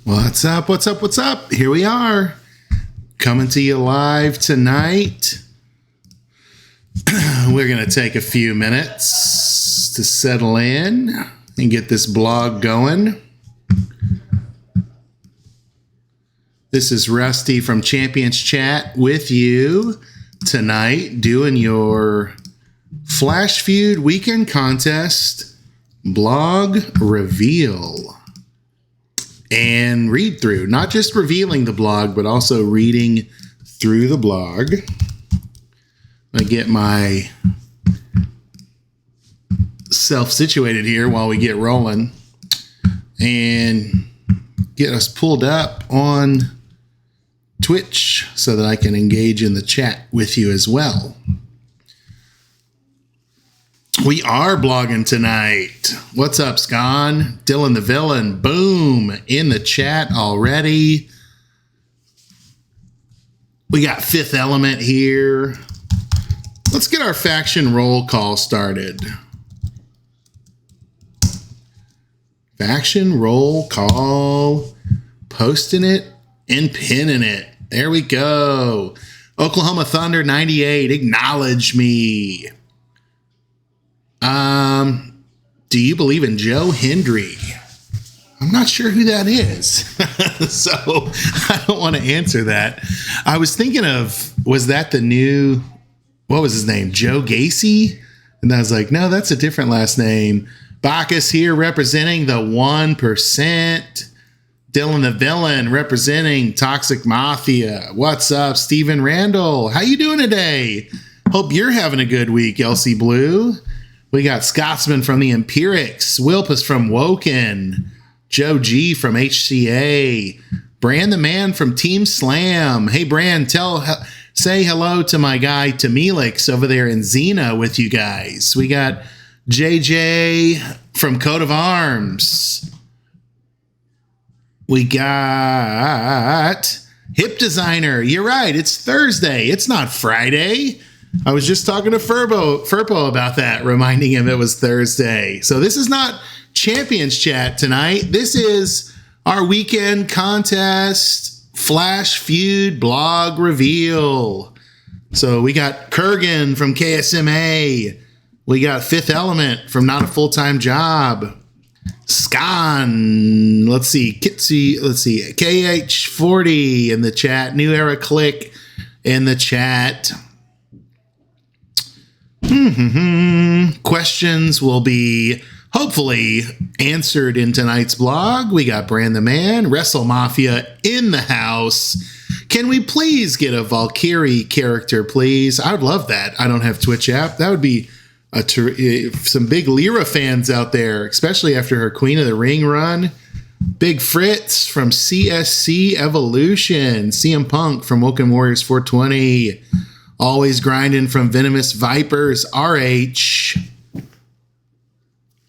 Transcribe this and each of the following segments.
What's up? What's up? What's up? Here we are, coming to you live tonight. We're going to take a few minutes to settle in and get this blog going. This is Rusty from Champions Chat with you tonight, doing your Flash Feud Weekend Contest blog reveal and read through. Not just revealing the blog, but also reading through the blog. I get my self situated here while we get rolling and get us pulled up on Twitch so that I can engage in the chat with you as well. We are blogging tonight. What's up, Scon? Dylan the Villain, boom, in the chat already. We got Fifth Element here. Let's get our faction roll call started. Faction roll call. Posting it and pinning it. There we go. Oklahoma Thunder 98. Acknowledge me. Do you believe in Joe Hendry? I'm not sure who that is. So I don't want to answer that. I was thinking of, was that the new, what was his name? Joe Gacy? And I was like, no, that's a different last name. Bacchus here representing the 1%. Dylan the Villain representing Toxic Mafia. What's up, Steven Randall? How you doing today? Hope you're having a good week, Elsie Blue. We got Scotsman from the Empirics, Wilpus from Woken, Joe G from HCA, Brand the Man from Team Slam. Hey, Brand, say hello to my guy Tamilix over there in Xena with you guys. We got JJ from Coat of Arms. We got Hip Designer. You're right. It's Thursday. It's not Friday. I was just talking to Furpo about that, reminding him it was Thursday. So this is not Champions Chat tonight. This is our weekend contest Flash Feud blog reveal. So we got Kurgan from KSMA. We got Fifth Element from Not a Full-Time Job. Scon, let's see, KH40 in the chat, New Era Click in the chat. Questions will be hopefully answered in tonight's blog. We got Brand the Man, Wrestle Mafia in the house. Can we please get a Valkyrie character, please? I would love that. I don't have Twitch app. That would be some big Lyra fans out there, especially after her Queen of the Ring run. Big Fritz from CSC Evolution. CM Punk from Woken Warriors 420. Always Grinding from Venomous Vipers RH.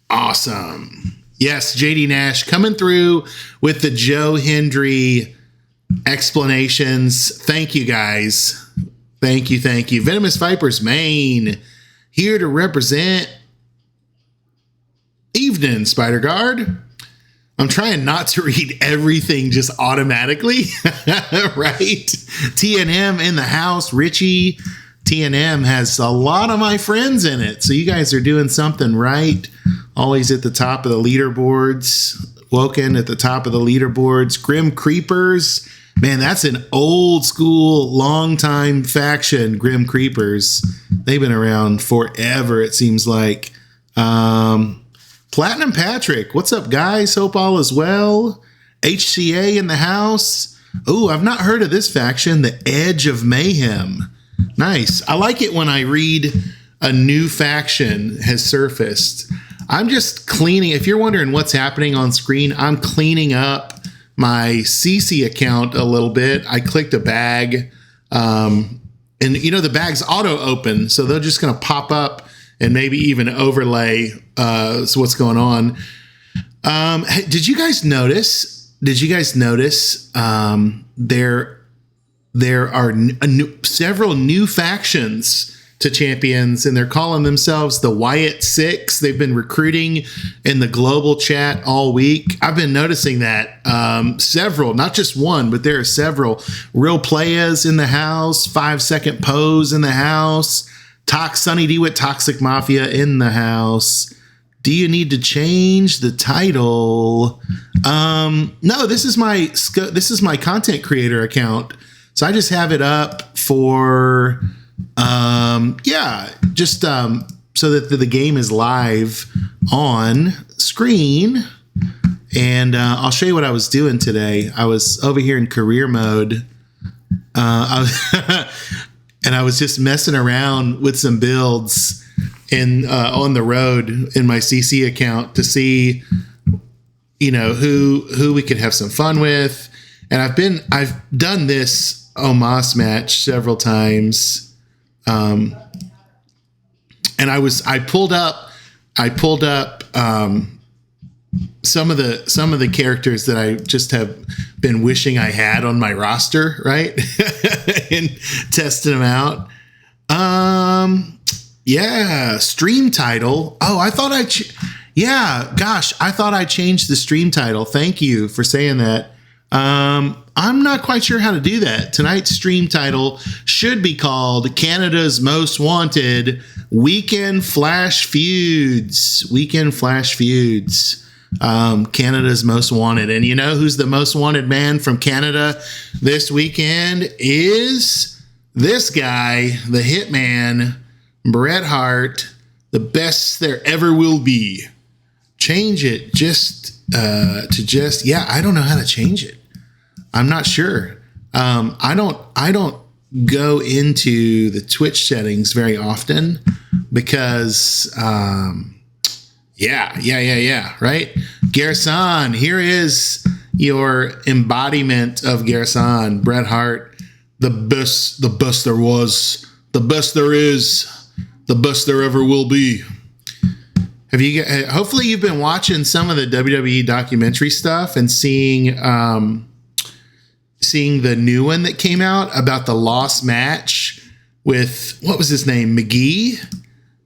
Awesome. Yes, JD Nash coming through with the Joe Hendry explanations. Thank you, guys. Thank you. Venomous Vipers Maine. Here to represent. Evening, Spider Guard. I'm trying not to read everything just automatically, right? TNM in the house. Richie. TNM has a lot of my friends in it, so you guys are doing something right. Always at the top of the leaderboards. Woken at the top of the leaderboards. Grim Creepers. Man, that's an old school, long time faction, Grim Creepers. They've been around forever, it seems like. Platinum Patrick, what's up, guys? Hope all is well. HCA in the house. Oh, I've not heard of this faction, the Edge of Mayhem. Nice. I like it when I read a new faction has surfaced. I'm just cleaning. If you're wondering what's happening on screen, I'm cleaning up my CC account a little bit. I clicked a bag, and the bag's auto open, so they're just going to pop up and maybe even overlay what's going on. Hey, did you guys notice there are several new factions to champions, and they're calling themselves the Wyatt Six. They've been recruiting in the global chat all week. I've been noticing that several, not just one, but there are several real players in the house. 5 Second Pose in the house. Sunny D with Toxic Mafia in the house. Do you need to change the title? No, this is my content creator account. So I just have it up for, so that the game is live on screen. And I'll show you what I was doing today. I was over here in career mode. And I was just messing around with some builds on the road in my CC account to see, who we could have some fun with. And I've done this Omos match several times. And I pulled up some of the characters that I just have been wishing I had on my roster, right? And testing them out. Stream title. Oh, I thought I thought I changed the stream title. Thank you for saying that. I'm not quite sure how to do that. Tonight's stream title should be called Canada's Most Wanted Weekend Flash Feuds. Weekend Flash Feuds. Canada's Most Wanted. And you know who's the most wanted man from Canada this weekend is this guy, the Hitman, Bret Hart, the best there ever will be. Change it I don't know how to change it. I'm not sure. I don't go into the Twitch settings very often because, right? Garrison, here is your embodiment of Garrison, Bret Hart, the best there was, the best there is, the best there ever will be. Hopefully you've been watching some of the WWE documentary stuff and seeing the new one that came out about the lost match with, what was his name? McGee?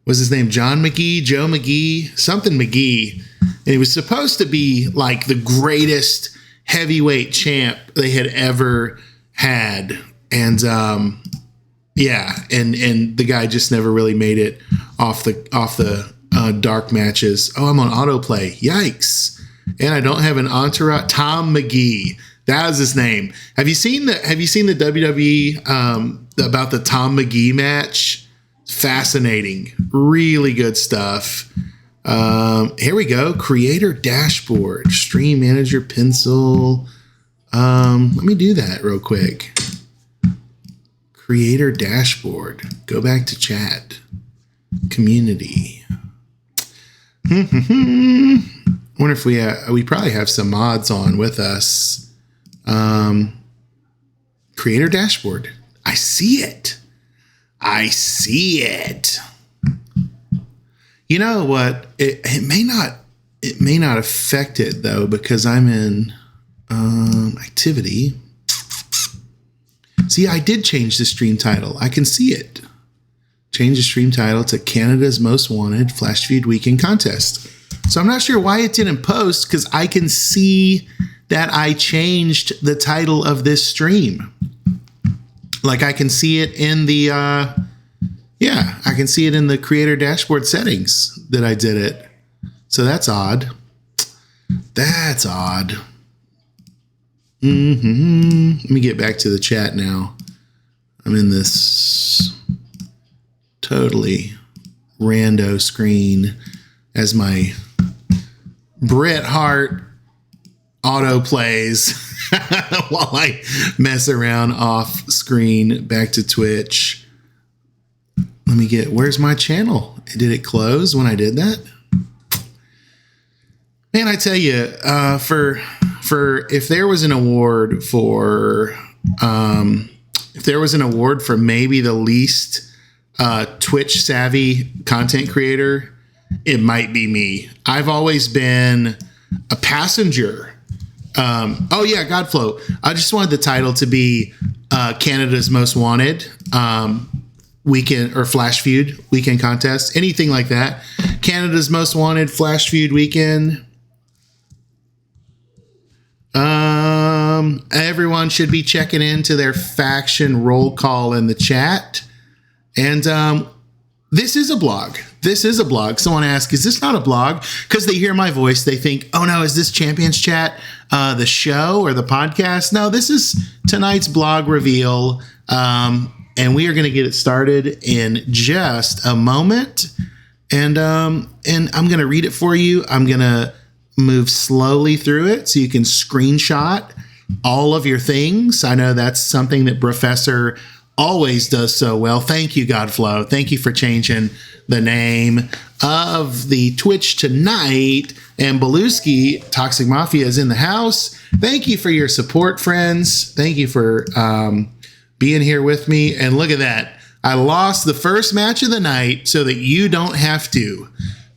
Was his name John McGee, Joe McGee, something McGee. And he was supposed to be like the greatest heavyweight champ they had ever had. And and the guy just never really made it off the dark matches. Oh, I'm on autoplay. Yikes. And I don't have an entourage. Tom McGee. That was his name. Have you seen the WWE about the Tom McGee match? Fascinating. Really good stuff. Here we go. Creator dashboard. Stream manager pencil. Let me do that real quick. Creator dashboard. Go back to chat. Community. I wonder if we probably have some mods on with us. Creator dashboard. I see it. You know what? It may not affect it though, because I'm in activity. See, I did change the stream title. I can see it. Change the stream title to Canada's Most Wanted Flash Feud Weekend Contest. So I'm not sure why it didn't post, because I can see that I changed the title of this stream. Like I can see it in the, I can see it in the creator dashboard settings that I did it. So that's odd. That's odd. Let me get back to the chat now. I'm in this totally rando screen as my Bret Hart auto plays while I mess around off screen. Back to Twitch. Let me where's my channel? Did it close when I did that? Man, I tell you, for if there was an award for maybe the least Twitch savvy content creator, it might be me. I've always been a passenger. Godflow. I just wanted the title to be Canada's Most Wanted. weekend or Flash Feud weekend contest, anything like that. Canada's Most Wanted Flash Feud weekend. Everyone should be checking into their faction roll call in the chat. And this is a blog. This is a blog. Someone asked, is this not a blog? Because they hear my voice. They think, oh no, is this Champions Chat the show or the podcast? No, this is tonight's blog reveal. And we are going to get it started in just a moment. And I'm going to read it for you. I'm going to move slowly through it so you can screenshot all of your things. I know that's something that Professor always does so well. Thank you, Godflow. Thank you for changing the name of the Twitch tonight. And Beluski, Toxic Mafia, is in the house. Thank you for your support, friends. Thank you for being here with me. And look at that. I lost the first match of the night so that you don't have to,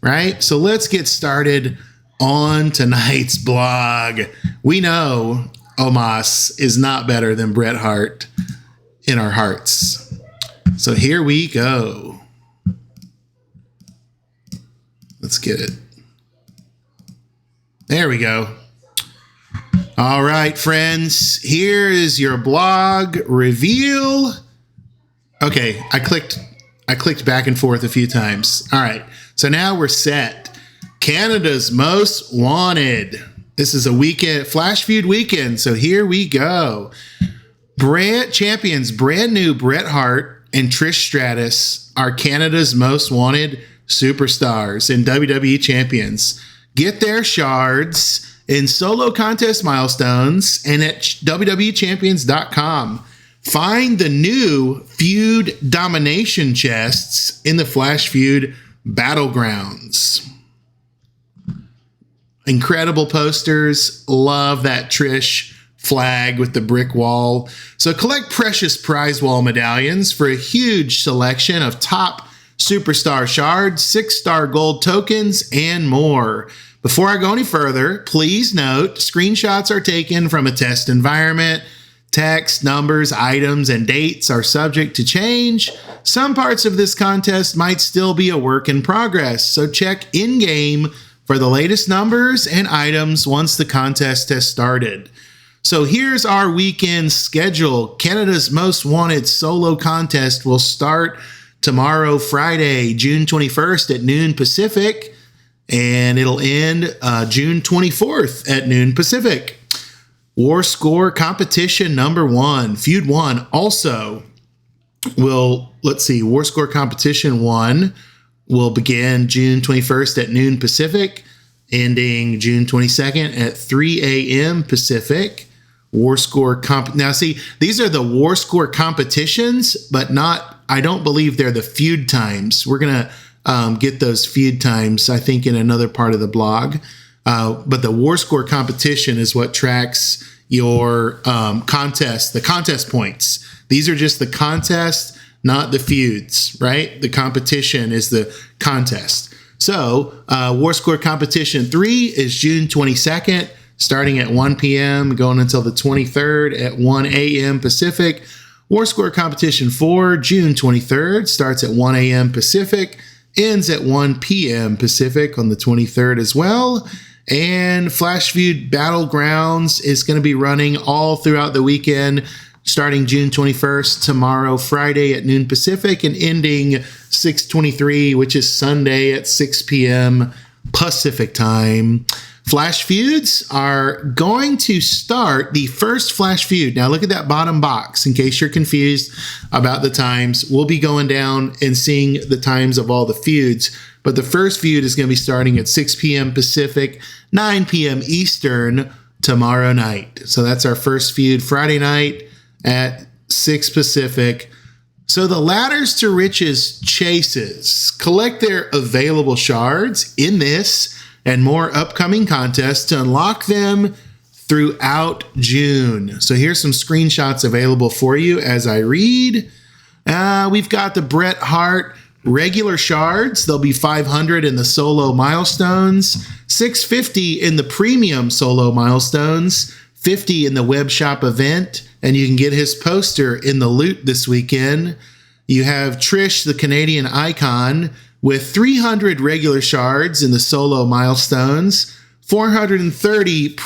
right? So let's get started on tonight's blog. We know Omos is not better than Bret Hart in our hearts. So here we go. Let's get it. There we go. All right, friends. Here is your blog reveal. Okay, I clicked back and forth a few times. All right. So now we're set. Canada's Most Wanted. This is a weekend, Flash Feud weekend. So here we go. Champions, brand new Bret Hart and Trish Stratus are Canada's Most Wanted superstars and WWE champions. Get their shards in solo contest milestones and at WWEchampions.com. Find the new Feud domination chests in the Flash Feud battlegrounds. Incredible posters. Love that Trish flag with the brick wall. So collect precious prize wall medallions for a huge selection of top superstar shards, 6-star gold tokens, and more. Before I go any further, please note screenshots are taken from a test environment. Text, numbers, items, and dates are subject to change. Some parts of this contest might still be a work in progress, so check in-game for the latest numbers and items once the contest has started. So here's our weekend schedule. Canada's Most Wanted solo contest will start tomorrow, Friday, June 21st at noon Pacific, and it'll end June 24th at noon Pacific. War Score Competition number 1, Feud 1 also will, War Score Competition 1 will begin June 21st at noon Pacific, ending June 22nd at 3 a.m. Pacific. War Score now see, these are the War Score competitions, but I don't believe they're the feud times. We're going to get those feud times, I think, in another part of the blog. But the War Score competition is what tracks your the contest points. These are just the contest, not the feuds, right? The competition is the contest. So War Score Competition 3 is June 22nd, starting at 1 p.m., going until the 23rd at 1 a.m. Pacific. War Score Competition 4, June 23rd, starts at 1 a.m. Pacific, ends at 1 p.m. Pacific on the 23rd as well. And Flash Feud Battlegrounds is going to be running all throughout the weekend, starting June 21st, tomorrow, Friday at noon Pacific, and ending 6/23, which is Sunday at 6 p.m. Pacific time. Flash Feuds are going to start the first Flash Feud. Now look at that bottom box in case you're confused about the times. We'll be going down and seeing the times of all the feuds, but the first feud is going to be starting at 6 p.m. Pacific, 9 p.m. Eastern tomorrow night. So that's our first feud Friday night at 6 Pacific. So the Ladders to Riches chases collect their available shards in this and more upcoming contests to unlock them throughout June. So here's some screenshots available for you as I read. We've got the Bret Hart regular shards. There'll be 500 in the solo milestones, 650 in the premium solo milestones, 50 in the web shop event, and you can get his poster in the loot this weekend. You have Trish, the Canadian icon, with 300 regular shards in the solo milestones, 430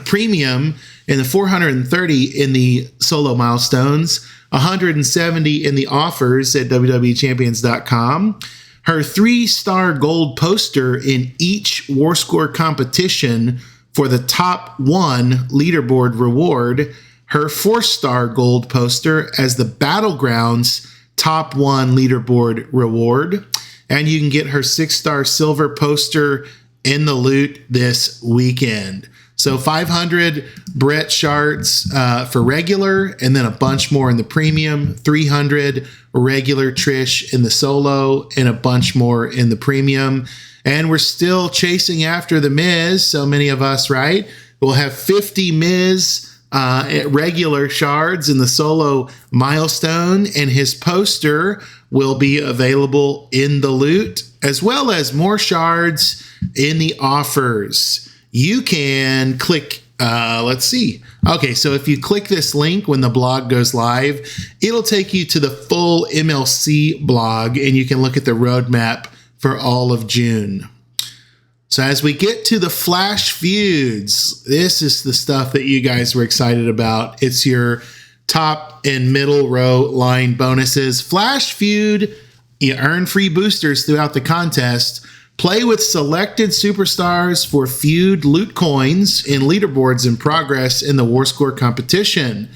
premium in the 430 in the solo milestones, 170 in the offers at WWEchampions.com. Her 3-star gold poster in each War Score competition for the top 1 leaderboard reward. Her 4-star gold poster as the Battlegrounds top 1 leaderboard reward. And you can get her 6-star silver poster in the loot this weekend. So 500 Brett shards for regular, and then a bunch more in the premium, 300 regular Trish in the solo, and a bunch more in the premium. And we're still chasing after the Miz, so many of us, right? We'll have 50 Miz regular shards in the solo milestone, and his poster will be available in the loot, as well as more shards in the offers. You can click, let's see. Okay, so if you click this link when the blog goes live, it'll take you to the full MLC blog, and you can look at the roadmap for all of June. So as we get to the Flash Feuds, this is the stuff that you guys were excited about. It's your top and middle row line bonuses. Flash Feud, you earn free boosters throughout the contest. Play with selected superstars for feud loot coins in leaderboards in progress in the War Score competition.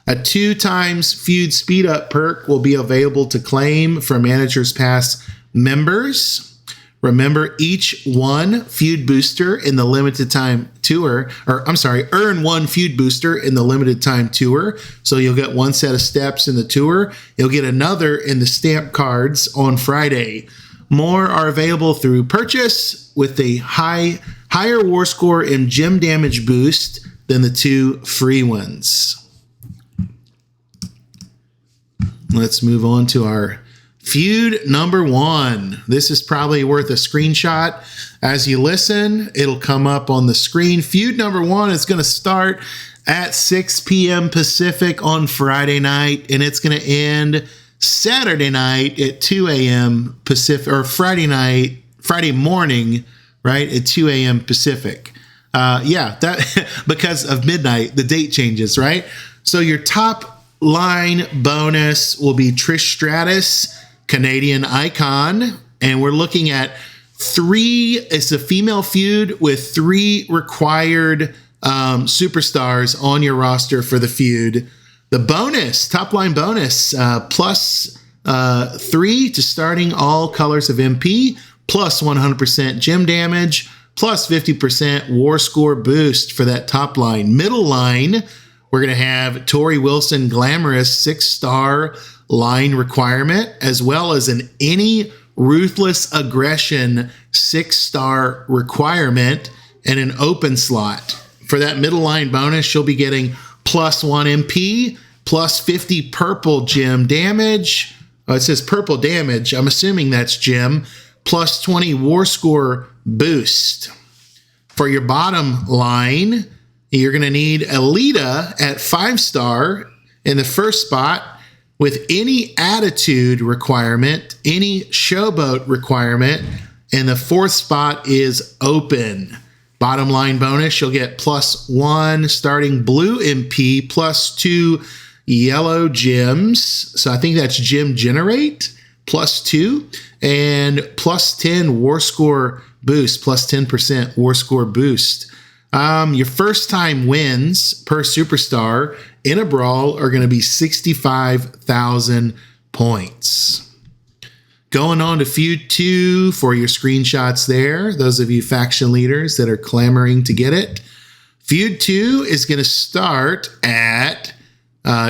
A 2x feud speed up perk will be available to claim for Managers Pass members. Remember, each one feud booster in the limited time tour, earn one feud booster in the limited time tour. So you'll get one set of steps in the tour. You'll get another in the stamp cards on Friday. More are available through purchase with a higher war score and gem damage boost than the 2 free ones. Let's move on to our feud number 1. This is probably worth a screenshot. As you listen, it'll come up on the screen. Feud number 1 is going to start at 6 p.m. Pacific on Friday night, and it's going to end Saturday night at 2 a.m. Pacific, or Friday morning, right, at 2 a.m. Pacific. That because of midnight, the date changes, right? So your top line bonus will be Trish Stratus, Canadian icon, and we're looking at 3. It's a female feud with 3 required superstars on your roster for the feud. The bonus, top line bonus, plus 3 to starting all colors of MP, plus 100% gem damage, plus 50% war score boost for that top line. Middle line, we're going to have Tori Wilson Glamorous 6-star line requirement, as well as an Any Ruthless Aggression 6-star requirement and an open slot. For that middle line bonus, she'll be getting plus 1 MP, plus 50 purple gem damage. Oh, it says purple damage. I'm assuming that's gem. Plus 20 war score boost. For your bottom line, you're going to need Alita at 5-star in the first spot with any attitude requirement, any showboat requirement, and the 4th spot is open. Bottom line bonus, you'll get plus 1 starting blue MP, plus 2 yellow gems. So I think that's gem generate, plus 2, and plus 10 war score boost, plus 10% war score boost. Your first time wins per superstar in a brawl are going to be 65,000 points. Going on to Feud 2 for your screenshots there, those of you faction leaders that are clamoring to get it. Feud 2 is going to start at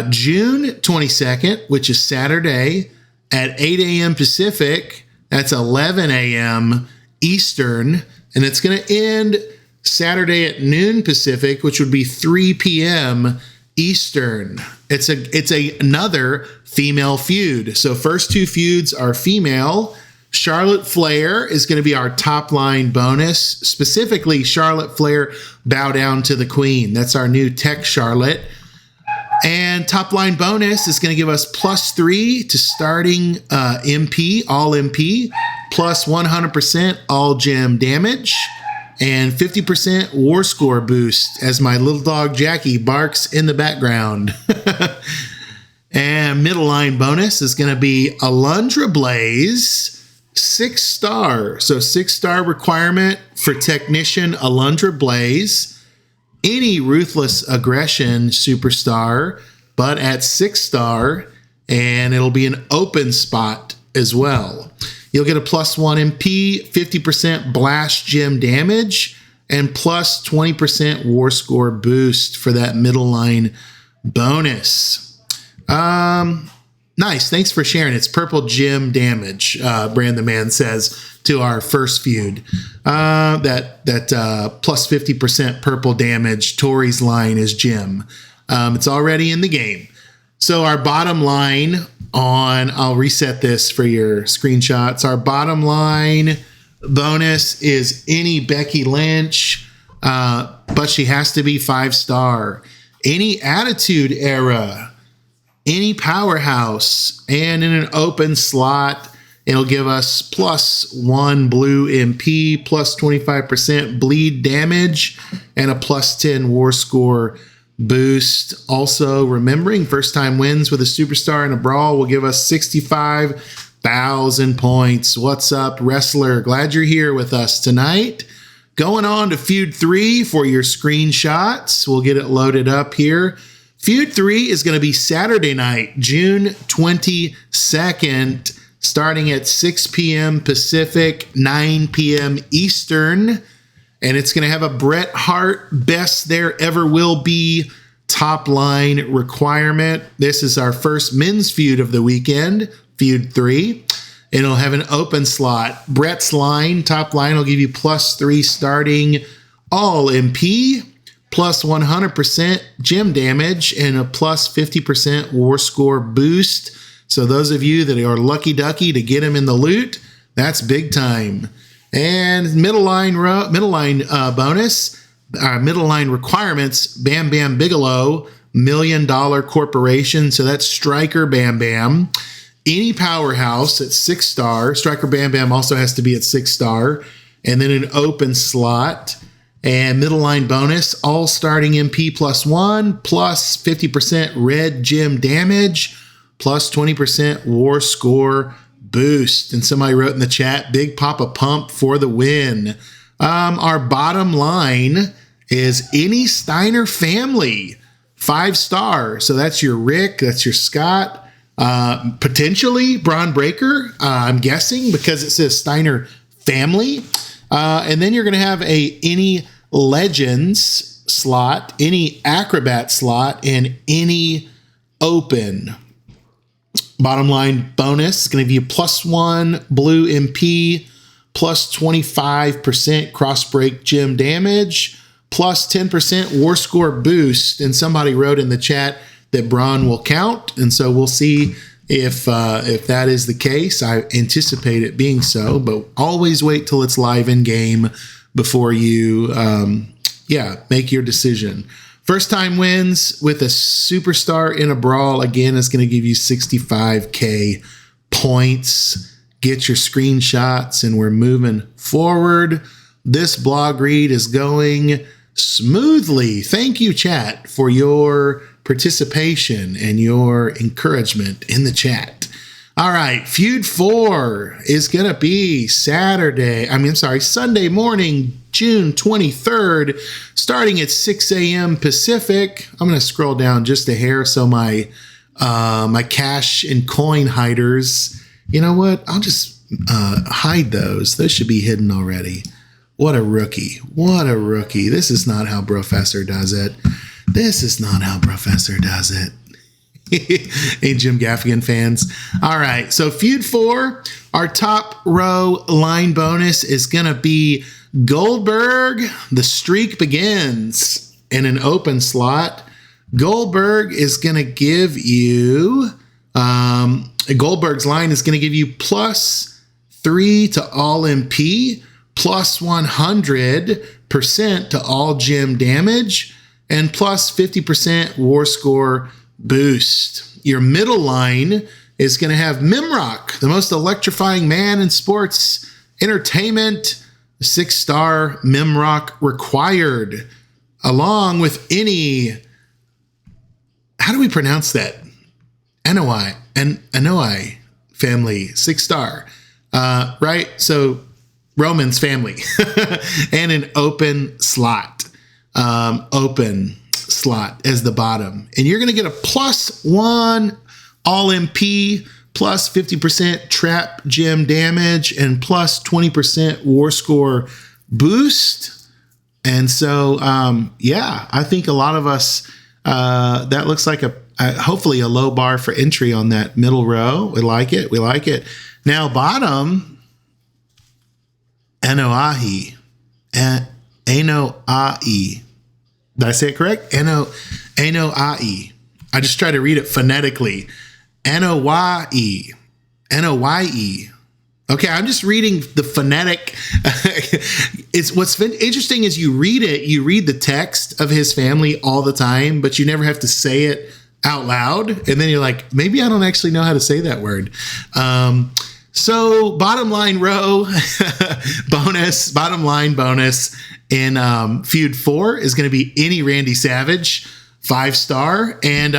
June 22nd, which is Saturday, at 8 a.m. Pacific. That's 11 a.m. Eastern. And it's going to end Saturday at noon Pacific, which would be 3 p.m. Eastern. It's another female feud. So first 2 feuds are female. Charlotte Flair is going to be our top line bonus. Specifically, Charlotte Flair Bow Down to the Queen. That's our new tech Charlotte. And top line bonus is going to give us +3 to starting MP, all MP, plus 100% all gem damage, and 50% war score boost as my little dog Jackie barks in the background. And middle line bonus is going to be Alundra Blaze, 6-star. So 6-star requirement for Technician Alundra Blaze. Any Ruthless Aggression superstar, but at 6-star, and it'll be an open spot as well. You'll get a +1 MP, 50% blast gem damage, and plus 20% war score boost for that middle line bonus. Nice. Thanks for sharing. It's purple gem damage, Brand the Man says to our first feud. That plus 50% purple damage. Tori's line is gem. It's already in the game. So our bottom line I'll reset this for your screenshots. Our bottom line bonus is any Becky Lynch, but she has to be 5-star. Any Attitude Era, any Powerhouse, and in an open slot, it'll give us +1 blue MP, plus 25% bleed damage, and a +10 war score boost. Also, remembering first time wins with a superstar in a brawl will give us 65,000 points. What's up, wrestler? Glad you're here with us tonight. Going on to Feud 3 for your screenshots. We'll get it loaded up here. Feud 3 is going to be Saturday night, June 22nd, starting at 6 p.m. Pacific, 9 p.m. Eastern. And it's going to have a Bret Hart Best There Ever Will Be top line requirement. This is our first men's feud of the weekend, Feud 3. And it'll have an open slot. Bret's line, top line, will give you +3 starting all MP, plus 100% gem damage, and a plus 50% war score boost. So those of you that are lucky ducky to get him in the loot, that's big time. And middle line bonus, middle line requirements, Bam Bam Bigelow, $1 million corporation. So that's Striker Bam Bam. Any Powerhouse at 6-star. Striker Bam Bam also has to be at 6-star. And then an open slot. And middle line bonus, all starting MP +1, plus 50% red gem damage, plus 20% war score boost. And somebody wrote in the chat, Big Papa Pump for the win. Our bottom line is any Steiner family, 5-star. So that's your Rick, that's your Scott, potentially Braun Breaker, I'm guessing, because it says Steiner family. And then you're going to have any Legends slot, any Acrobat slot, and any open. Bottom line bonus is going to give you +1 blue MP, plus 25% cross break gem damage, plus 10% war score boost. And somebody wrote in the chat that Braun will count. And so we'll see if that is the case. I anticipate it being so, but always wait till it's live in game before you, make your decision. First time wins with a superstar in a brawl, again, is going to give you 65K points. Get your screenshots, and we're moving forward. This blog read is going smoothly. Thank you, chat, for your participation and your encouragement in the chat. All right, Feud 4 is going to be Sunday morning, June 23rd, starting at 6 a.m. Pacific. I'm going to scroll down just a hair so my cash and coin hiders, you know what? I'll just hide those. Those should be hidden already. What a rookie. What a rookie. This is not how Professor does it. This is not how Professor does it. Hey, Jim Gaffigan fans. All right, so Feud 4, our top row line bonus is going to be Goldberg, the streak begins, in an open slot. Goldberg is going to give you, Goldberg's line is going to give you +3 to all MP, plus 100% to all gem damage, and plus 50% war score boost. Your middle line is going to have Mimrock, the most electrifying man in sports entertainment. 6-star Mimrock required, along with any, how do we pronounce that? Anoi family, 6-star, right? So Roman's family and an open slot as the bottom. And you're going to get a +1 all MP, plus 50% trap gem damage, and plus 20% war score boost. And so, I think a lot of us, that looks like hopefully a low bar for entry on that middle row. We like it. Now, bottom, Anoa'i. Did I say it correct? Anoa'i. I just try to read it phonetically. Anoa'i. Okay, I'm just reading the phonetic. It's what's interesting is you read the text of his family all the time, but you never have to say it out loud. And then you're like, maybe I don't actually know how to say that word. So bottom line row bottom line bonus in Feud 4 is going to be any Randy Savage, 5-star. And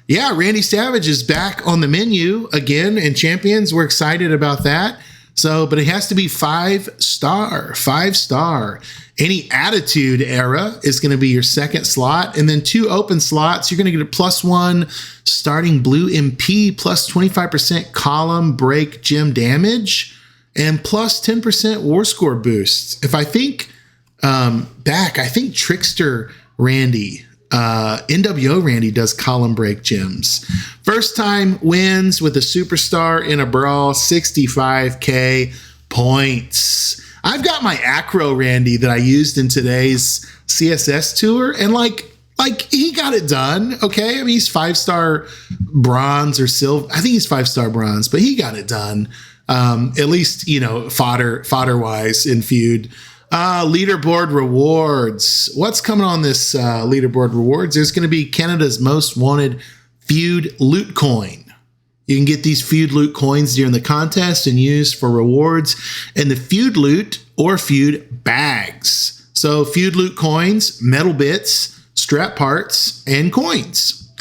Randy Savage is back on the menu again in Champions. We're excited about that. So, but it has to be 5-star. Any Attitude Era is going to be your second slot. And then 2 open slots. You're going to get a +1 starting blue MP, plus 25% column break gem damage, and plus 10% war score boost. If I think back, I think Trickster Randy, NWO Randy does column break gems. First time wins with a superstar in a brawl, 65K points. I've got my Acro Randy that I used in today's CSS tour, and like he got it done. Okay, I mean, he's 5-star bronze or silver. I think he's 5-star bronze, but he got it done. At least, fodder wise in Feud. Leaderboard rewards. What's coming on this leaderboard rewards? There's going to be Canada's most wanted Feud loot coin. You can get these Feud loot coins during the contest and use for rewards and the Feud loot or Feud bags. So Feud loot coins, metal bits, strap parts, and coins.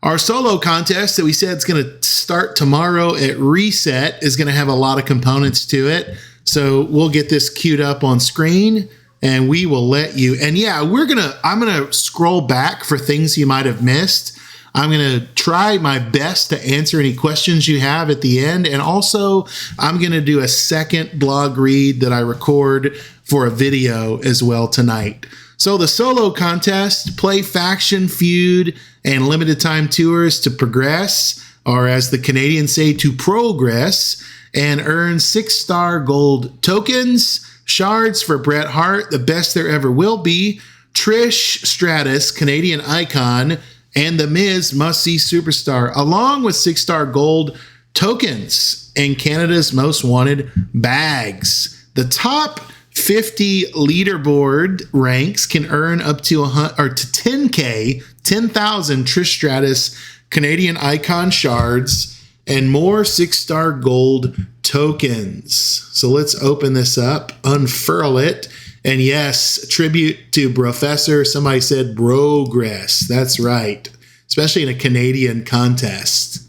Our solo contest that we said is going to start tomorrow at reset is going to have a lot of components to it. So we'll get this queued up on screen and we will let you. And I'm going to scroll back for things you might have missed. I'm going to try my best to answer any questions you have at the end. And also I'm going to do a second blog read that I record for a video as well tonight. So the solo contest, play faction, feud, and limited time tours to progress, or as the Canadians say, to progress, and earn 6-star gold tokens, shards for Bret Hart, the best there ever will be, Trish Stratus, Canadian icon, and The Miz must-see superstar, along with 6-star gold tokens and Canada's most wanted bags. The top 50 leaderboard ranks can earn up to 10,000 Trish Stratus Canadian icon shards and more 6-star gold tokens. So let's open this up, unfurl it. And yes, tribute to Professor. Somebody said progress. That's right. Especially in a Canadian contest.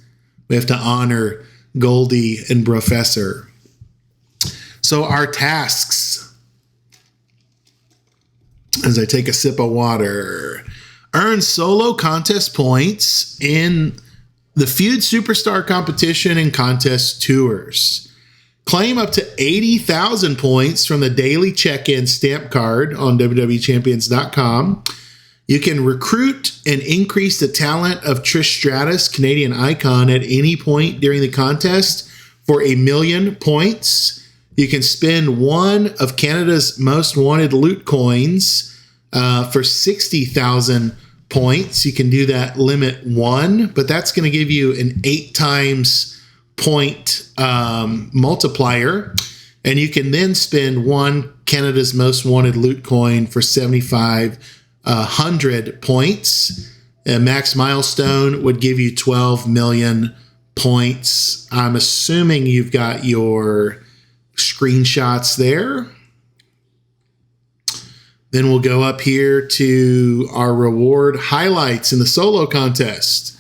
We have to honor Goldie and Professor. So our tasks, as I take a sip of water, earn solo contest points in the Feud Superstar competition and contest tours. Claim up to 80,000 points from the daily check-in stamp card on WWEchampions.com. You can recruit and increase the talent of Trish Stratus, Canadian icon, at any point during the contest for 1,000,000 points. You can spend one of Canada's most wanted loot coins for 60,000 points. You can do that limit 1, but that's going to give you an 8 times point multiplier, and you can then spend one Canada's most wanted loot coin for 7,500 points. A max milestone would give you 12 million points. I'm assuming you've got your screenshots there. Then we'll go up here to our reward highlights in the solo contest.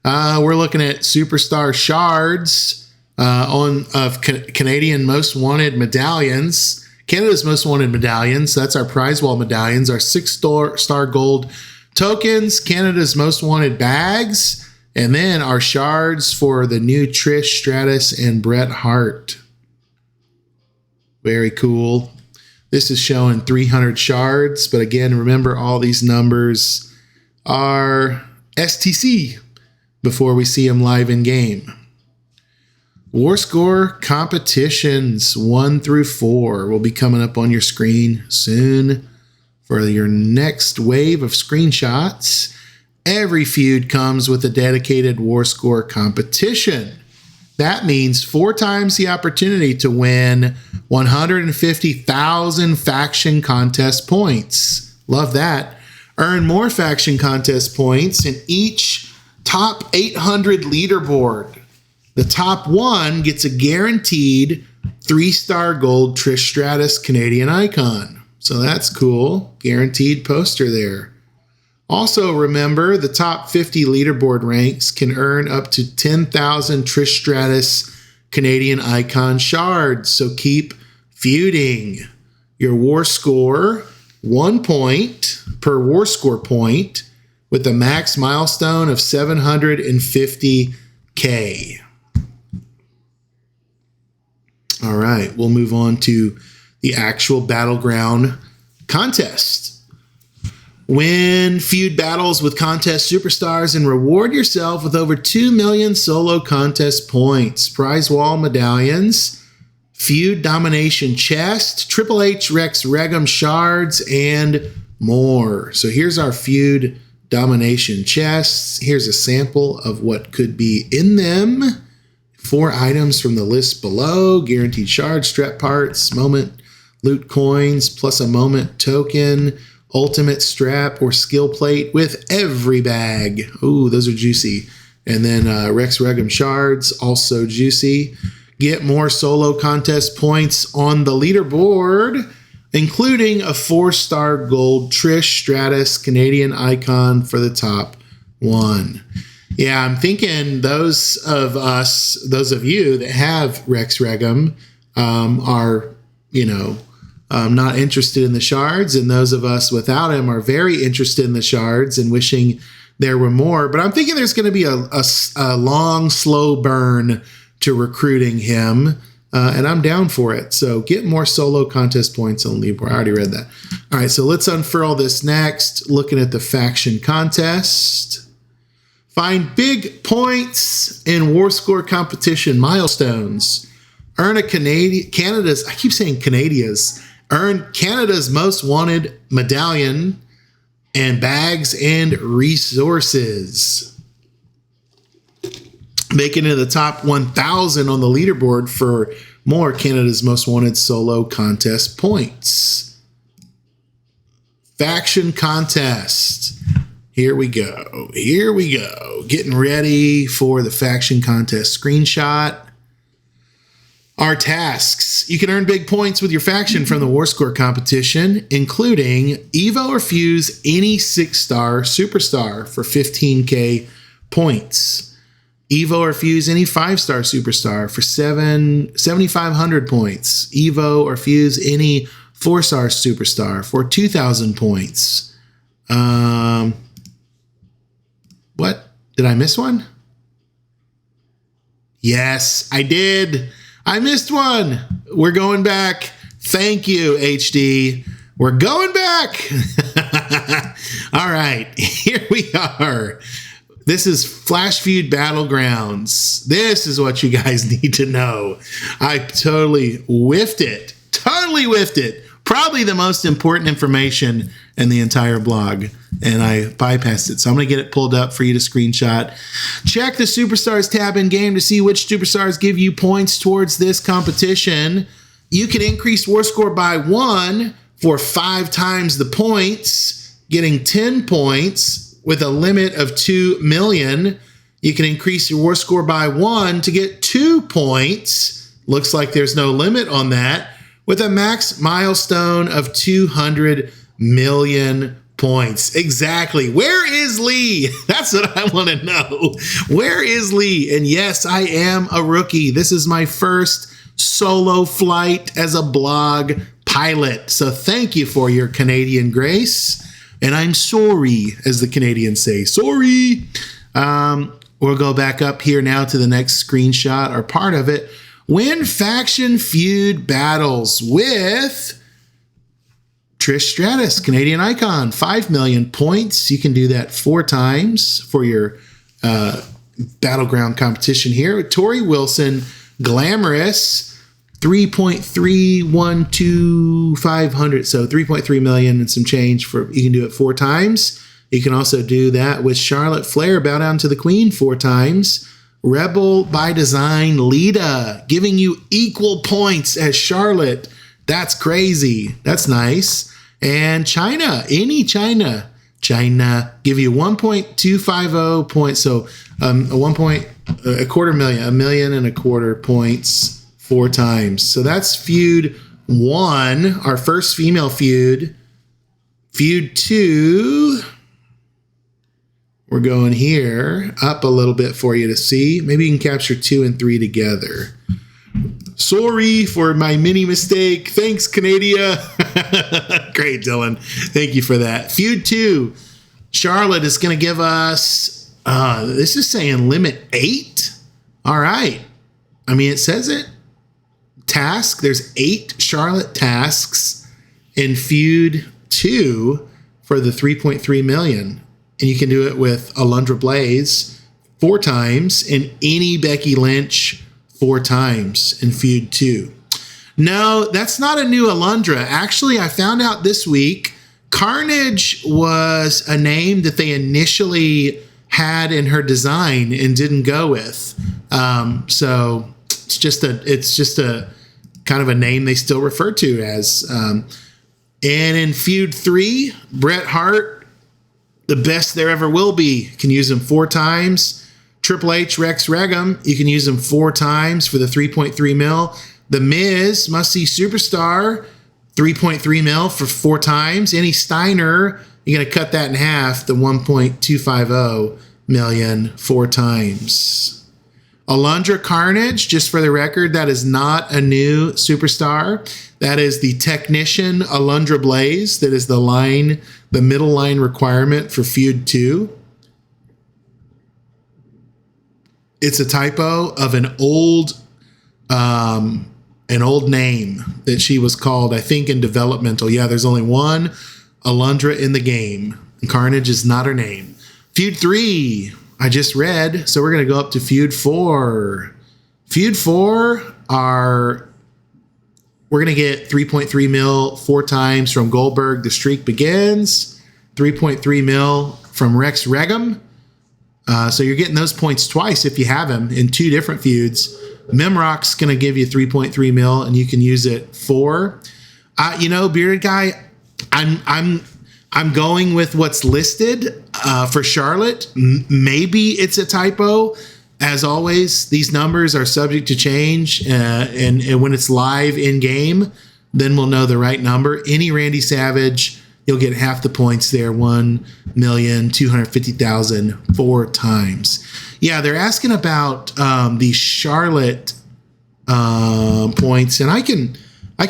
We're looking at superstar shards of Canadian most wanted medallions. Canada's most wanted medallions. That's our prize wall medallions. Our 6-star gold tokens. Canada's most wanted bags. And then our shards for the new Trish Stratus and Bret Hart. Very cool. This is showing 300 shards, but again, remember all these numbers are STC before we see them live in game. War Score competitions 1 through 4 will be coming up on your screen soon for your next wave of screenshots. Every feud comes with a dedicated War Score competition. That means 4 times the opportunity to win 150,000 faction contest points. Love that. Earn more faction contest points in each top 800 leaderboard. The top 1 gets a guaranteed 3-star gold Trish Stratus Canadian icon. So that's cool. Guaranteed poster there. Also remember, the top 50 leaderboard ranks can earn up to 10,000 Trish Stratus Canadian icon shards. So keep feuding. Your war score, 1 point per war score point with a max milestone of 750K. All right, we'll move on to the actual Battleground contest. Win feud battles with contest superstars and reward yourself with over 2 million solo contest points, prize wall medallions, feud domination chest, Triple H Rex Regum shards, and more. So here's our feud domination chests. Here's a sample of what could be in them. 4 items from the list below: guaranteed shards, strap parts, moment loot coins, plus a moment token, ultimate strap or skill plate with every bag. Ooh, those are juicy. And then Rex Regum shards, also juicy. Get more solo contest points on the leaderboard, including a 4-star gold Trish Stratus Canadian icon for the top 1. Yeah, I'm thinking those of you that have Rex Regum are, not interested in the shards, and those of us without him are very interested in the shards and wishing there were more. But I'm thinking there's going to be a long, slow burn to recruiting him, and I'm down for it. So get more solo contest points on leaderboard. I already read that. All right, so let's unfurl this next. Looking at the faction contest. Find big points in War Score competition milestones. Earn a Canada's, I keep saying Canadia's. Earn Canada's most wanted medallion and bags and resources. Make it into the top 1,000 on the leaderboard for more Canada's most wanted solo contest points. Faction contest. Here we go. Here we go. Getting ready for the faction contest screenshot. Our tasks. You can earn big points with your faction from the War Score competition, including Evo or Fuse any 6-star superstar for 15K points. Evo or Fuse any 5-star superstar for 7,500 points. Evo or Fuse any 4-star superstar for 2,000 points. What? Did I miss one? Yes, I did. I missed one. We're going back. Thank you, HD. We're going back. All right, here we are. This is Flash Feud Battlegrounds. This is what you guys need to know. I totally whiffed it. Totally whiffed it. Probably the most important information in the entire blog, and I bypassed it. So I'm going to get it pulled up for you to screenshot. Check the Superstars tab in game to see which Superstars give you points towards this competition. You can increase War Score by 1 for 5 times the points, getting 10 points with a limit of 2 million. You can increase your war score by 1 to get 2 points. Looks like there's no limit on that, with a max milestone of 200 million points. Exactly. Where is Lee? That's what I want to know. Where is Lee? And yes, I am a rookie. This is my first solo flight as a blog pilot. So thank you for your Canadian grace. And I'm sorry, as the Canadians say, sorry. We'll go back up here now to the next screenshot, or part of it. Win faction feud battles with Trish Stratus, Canadian icon, 5 million points. You can do that 4 times for your battleground competition here. Tori Wilson, Glamorous, 3.312,500. So 3.3 million and some change. You can do it 4 times. You can also do that with Charlotte Flair, Bow Down to the Queen, 4 times. Rebel by Design, Lita, giving you equal points as Charlotte. That's crazy. That's nice. And China, any China, give you 1.250 points. So a quarter million, 1.25 million points 4 times. So that's feud 1, our first female feud. Feud 2, we're going here up a little bit for you to see. Maybe you can capture 2 and 3 together. Sorry for my mini mistake. Thanks, Canada. Great, Dylan. Thank you for that. Feud 2. Charlotte is going to give us, this is saying limit 8. All right. I mean, it says it. Task. There's 8 Charlotte tasks in Feud 2 for the 3.3 million. And you can do it with Alundra Blaze 4 times and any Becky Lynch 4 times in Feud 2. No, that's not a new Alundra. Actually, I found out this week, Carnage was a name that they initially had in her design and didn't go with. So it's just a kind of a name they still refer to as. And in Feud 3, Bret Hart, the best there ever will be, can use him 4 times. Triple H, Rex Regum, you can use them 4 times for the 3.3 mil. The Miz, must-see superstar, 3.3 mil for 4 times. Any Steiner, you're going to cut that in half, the 1.250 million 4 times. Alundra Carnage, just for the record, that is not a new superstar. That is the Technician Alundra Blaze. That is the middle line requirement for Feud 2. It's a typo of an old name that she was called, I think, in developmental. Yeah, there's only one Alundra in the game. Carnage is not her name. Feud 3, I just read, so we're going to go up to Feud 4. Feud 4 we're going to get 3.3 mil 4 times from Goldberg. The Streak Begins. 3.3 mil from Rex Regum. So you're getting those points twice if you have him in 2 different feuds. Memrock's going to give you 3.3 mil, and you can use it 4. Bearded Guy, I'm going with what's listed for Charlotte. Maybe it's a typo. As always, these numbers are subject to change, and when it's live in game, then we'll know the right number. Any Randy Savage, you'll get half the points there, 1,250,000 4 times. Yeah, they're asking about the Charlotte points, and I can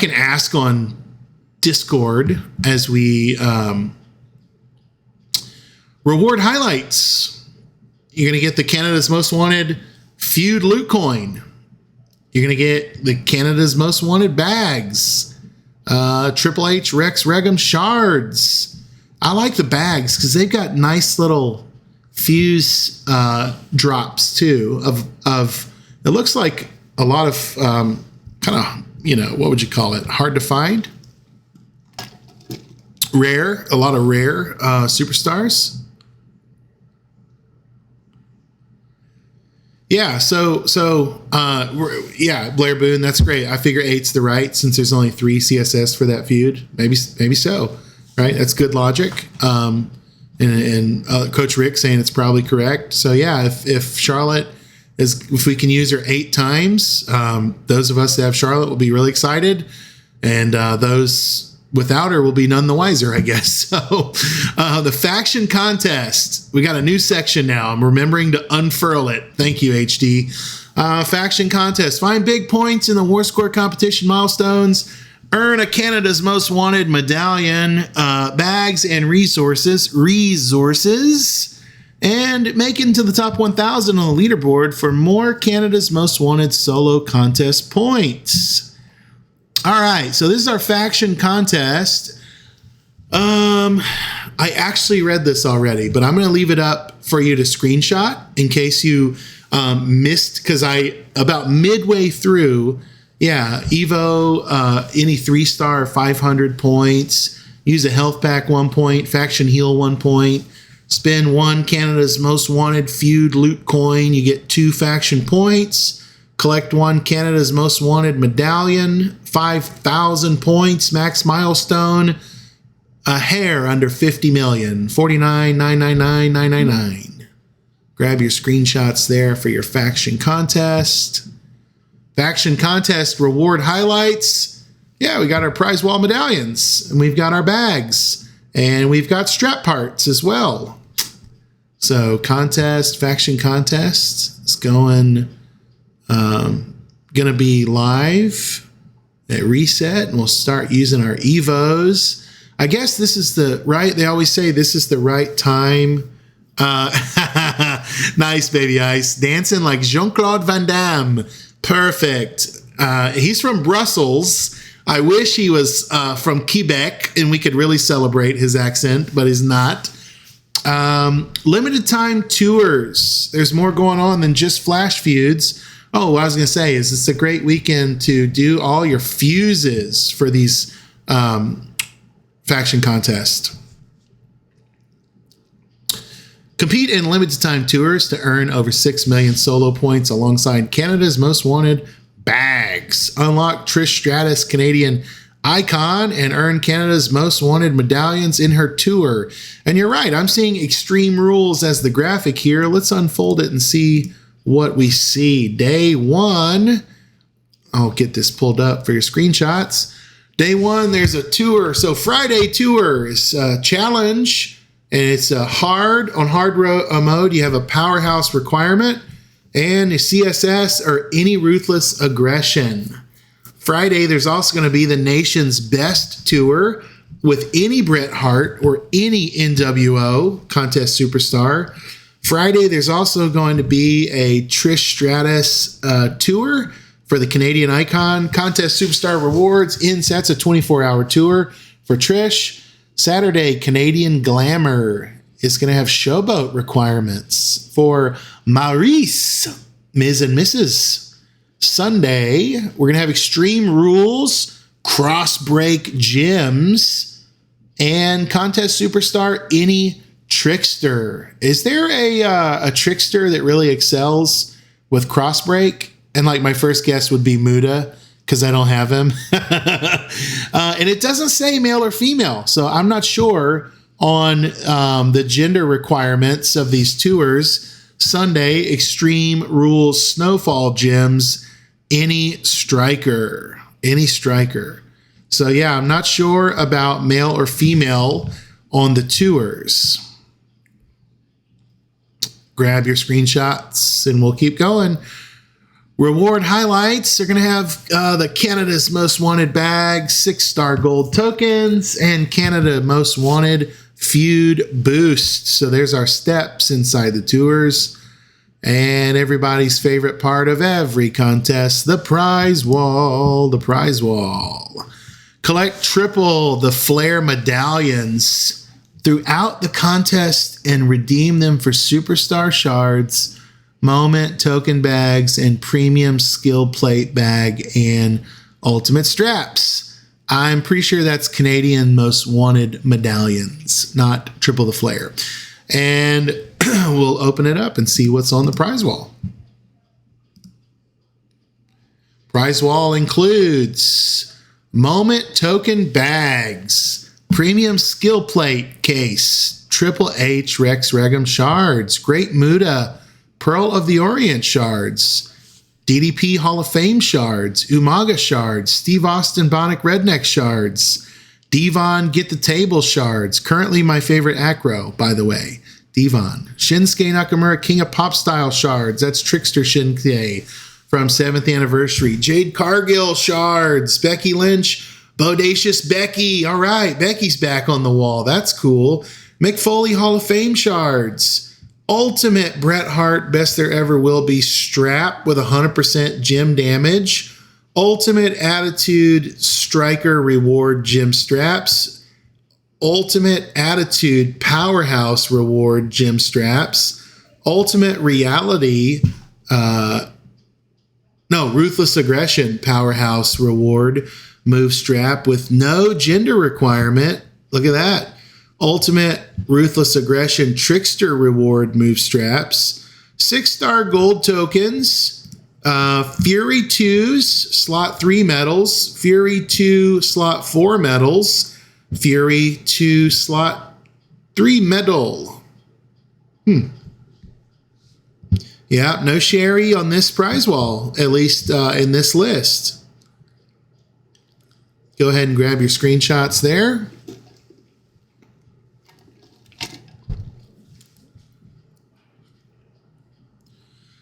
ask on Discord as we reward highlights. You're going to get the Canada's Most Wanted Feud Loot Coin. You're going to get the Canada's Most Wanted bags. Triple H Rex Regum shards. I like the bags because they've got nice little fuse drops too. Of it looks like a lot of kind of, what would you call it? Hard to find. Rare, a lot of rare superstars. Yeah, so Blair Boone, that's great. I figure 8's the right since there's only 3 CSS for that feud. Maybe so, right? That's good logic. and Coach Rick saying it's probably correct. So yeah, if Charlotte if we can use her 8 times, those of us that have Charlotte will be really excited, and those without her will be none the wiser, I guess. So the faction contest, we got a new section now. I'm remembering to unfurl it. Thank you, HD. Faction contest. Find big points in the War Score competition milestones. Earn a Canada's Most Wanted medallion, bags, and resources. And make it into the top 1,000 on the leaderboard for more Canada's Most Wanted solo contest points. All right, so this is our faction contest. I actually read this already, but I'm going to leave it up for you to screenshot in case you missed, because about midway through, Evo, any 3-star 500 points, use a health pack 1 point, faction heal 1 point, spend 1 Canada's Most Wanted feud loot coin, you get 2 faction points, collect 1 Canada's Most Wanted medallion, 5,000 points, max milestone, a hair under 50 million, 49,999,999. Grab your screenshots there for your faction contest. Faction contest reward highlights. Yeah, we got our prize wall medallions, and we've got our bags, and we've got strap parts as well. So faction contest is going to be live at reset, and we'll start using our Evos. I guess this is they always say this is the right time. Nice, Baby Ice. Dancing like Jean-Claude Van Damme. Perfect. He's from Brussels. I wish he was from Quebec and we could really celebrate his accent, but he's not. Limited time tours. There's more going on than just Flash Feuds. Oh, what I was going to say is it's a great weekend to do all your fuses for these faction contests. Compete in limited time tours to earn over 6 million solo points alongside Canada's Most Wanted bags. Unlock Trish Stratus Canadian Icon and earn Canada's Most Wanted medallions in her tour. And you're right, I'm seeing Extreme Rules as the graphic here. Let's unfold it and see what we see. Day 1, I'll get this pulled up for your screenshots. Day 1, there's a tour. So Friday tour is a challenge, and it's a hard mode. You have a powerhouse requirement and a CSS or any ruthless aggression. Friday, there's also going to be the nation's best tour with any Bret Hart or any NWO contest superstar. Friday, there's also going to be a Trish Stratus tour for the Canadian Icon contest superstar rewards. That's a 24-hour tour for Trish. Saturday, Canadian Glamour is going to have showboat requirements for Maurice, Ms. and Mrs. Sunday, we're going to have Extreme Rules, Cross Break Gyms, and contest superstar any Trickster. Is there a Trickster that really excels with Cross Break? And like my first guess would be Muda, because I don't have him. And it doesn't say male or female, so I'm not sure on the gender requirements of these tours. Sunday, Extreme Rules Snowfall Gyms, any striker. So yeah, I'm not sure about male or female on the tours. Grab your screenshots and we'll keep going. Reward highlights are going to have the Canada's Most Wanted bag, 6-star gold tokens, and Canada Most Wanted feud boost. So there's our steps inside the tours. And everybody's favorite part of every contest, the prize wall. Collect triple the Flair medallions throughout the contest and redeem them for superstar shards, moment token bags, and premium skill plate bag and ultimate straps. I'm pretty sure that's Canadian Most Wanted medallions, not triple the Flair. And we'll open it up and see what's on the prize wall. Prize wall includes moment token bags, Premium skill plate case. Triple H Rex Regum shards. Great Muda Pearl of the Orient shards. DDP Hall of Fame shards. Umaga shards. Steve Austin Bonic Redneck shards. Devon Get the Table shards. Currently my favorite acro, by the way. Devon. Shinsuke Nakamura King of Pop Style shards. That's Trickster Shinsuke from 7th anniversary. Jade Cargill shards. Becky Lynch. Bodacious Becky. All right, Becky's back on the wall. That's cool. Mick Foley Hall of Fame shards. Ultimate Bret Hart Best There Ever Will Be strap with 100% gem damage. Ultimate Attitude Striker Reward gem straps. Ultimate Attitude Powerhouse Reward gem straps. Ultimate Reality Ruthless Aggression Powerhouse Reward move strap with no gender requirement. Look at that. Ultimate Ruthless Aggression Trickster Reward move straps. 6-star gold tokens. Fury 2s, slot 3 medals. Fury 2, slot 4 medals. Fury 2, slot 3 medal. Yeah, no Sherry on this prize wall, at least in this list. Go ahead and grab your screenshots there.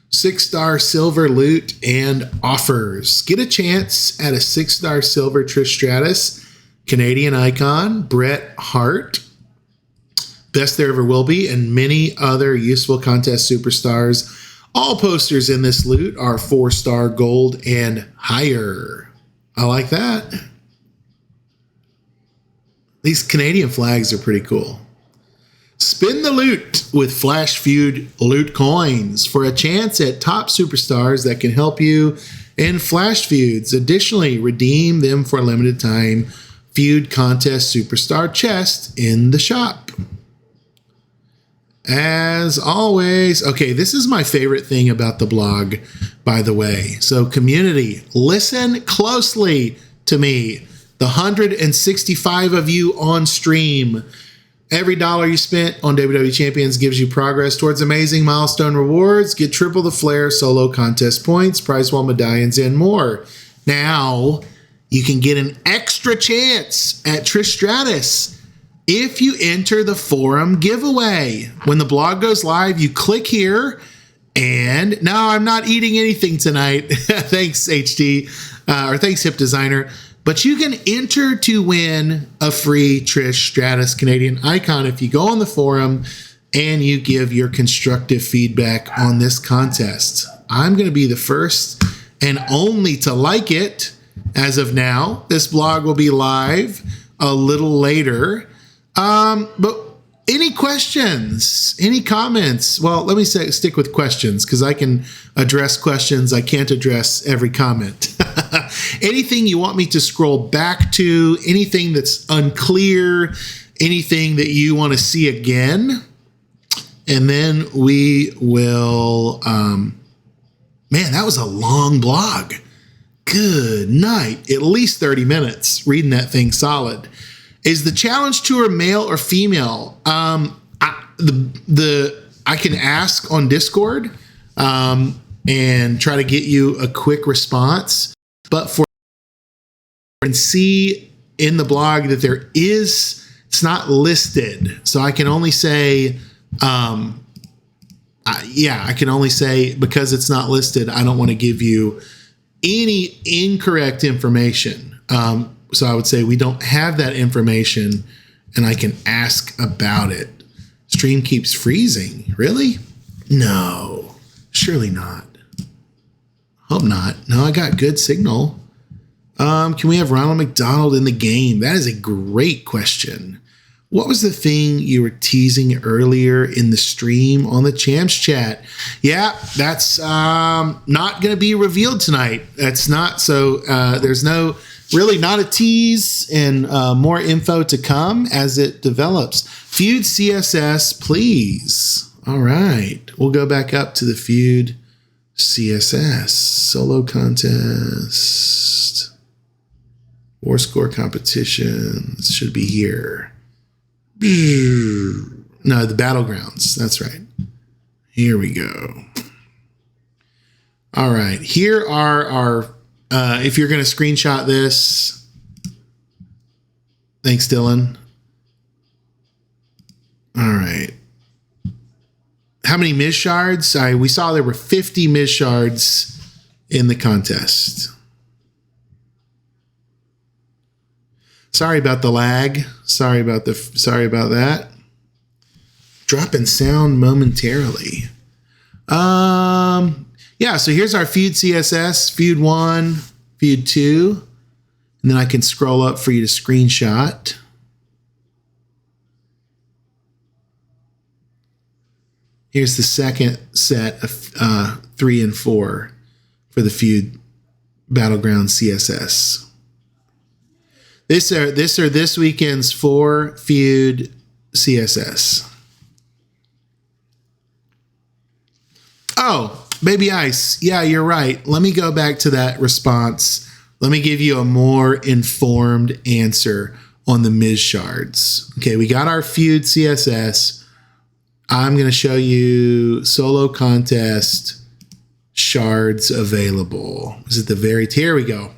Six-star silver loot and offers. Get a chance at a 6-star silver Trish Stratus, Canadian icon, Bret Hart, Best There Ever Will Be, and many other useful contest superstars. All posters in this loot are 4-star gold and higher. I like that. These Canadian flags are pretty cool. Spin the loot with Flash Feud loot coins for a chance at top superstars that can help you in Flash Feuds. Additionally, redeem them for a limited time Feud Contest Superstar chest in the shop. As always, okay, this is my favorite thing about the blog, by the way. So community, listen closely to me. The 165 of you on stream. Every dollar you spent on WWE Champions gives you progress towards amazing milestone rewards. Get triple the Flair solo contest points, prize wall medallions, and more. Now, you can get an extra chance at Trish Stratus if you enter the forum giveaway. When the blog goes live, you click here. And no, I'm not eating anything tonight. Thanks, HT, or thanks, Hip Designer. But you can enter to win a free Trish Stratus Canadian icon if you go on the forum and you give your constructive feedback on this contest. I'm going to be the first and only to like it as of now. This blog will be live a little later. But any questions, any comments? Well, let me stick with questions because I can address questions. I can't address every comment. Anything you want me to scroll back to, anything that's unclear, anything that you want to see again, and then we will, man, that was a long blog. Good night. At least 30 minutes reading that thing solid. Is the challenge tour male or female? I can ask on Discord and try to get you a quick response. But for and see in the blog that there is, it's not listed. So I can only say, I can only say because it's not listed, I don't want to give you any incorrect information. So I would say we don't have that information and I can ask about it. Stream keeps freezing. Really? No, surely not. Hope not. No, I got good signal. Can we have Ronald McDonald in the game? That is a great question. What was the thing you were teasing earlier in the stream on the Champs chat? Yeah, that's not going to be revealed tonight. That's not. So there's really not a tease and more info to come as it develops. Feud CSS, please. All right. We'll go back up to the Feud CSS solo contest. Four score competitions should be here. No, the battlegrounds. That's right. Here we go. All right. Here are our, if you're going to screenshot this. Thanks, Dylan. All right. How many Miz shards? We saw there were 50 Miz shards in the contest. Sorry about the lag. Sorry about that. Dropping sound momentarily. Yeah, so here's our Feud CSS, Feud 1, Feud 2. And then I can scroll up for you to screenshot. Here's the second set of 3 and 4 for the Feud Battleground CSS. This are this weekend's 4 Feud CSS. Oh, Baby Ice. Yeah, you're right. Let me go back to that response. Let me give you a more informed answer on the Miz shards. Okay, we got our Feud CSS. I'm going to show you solo contest shards available. Is it the very, here we go.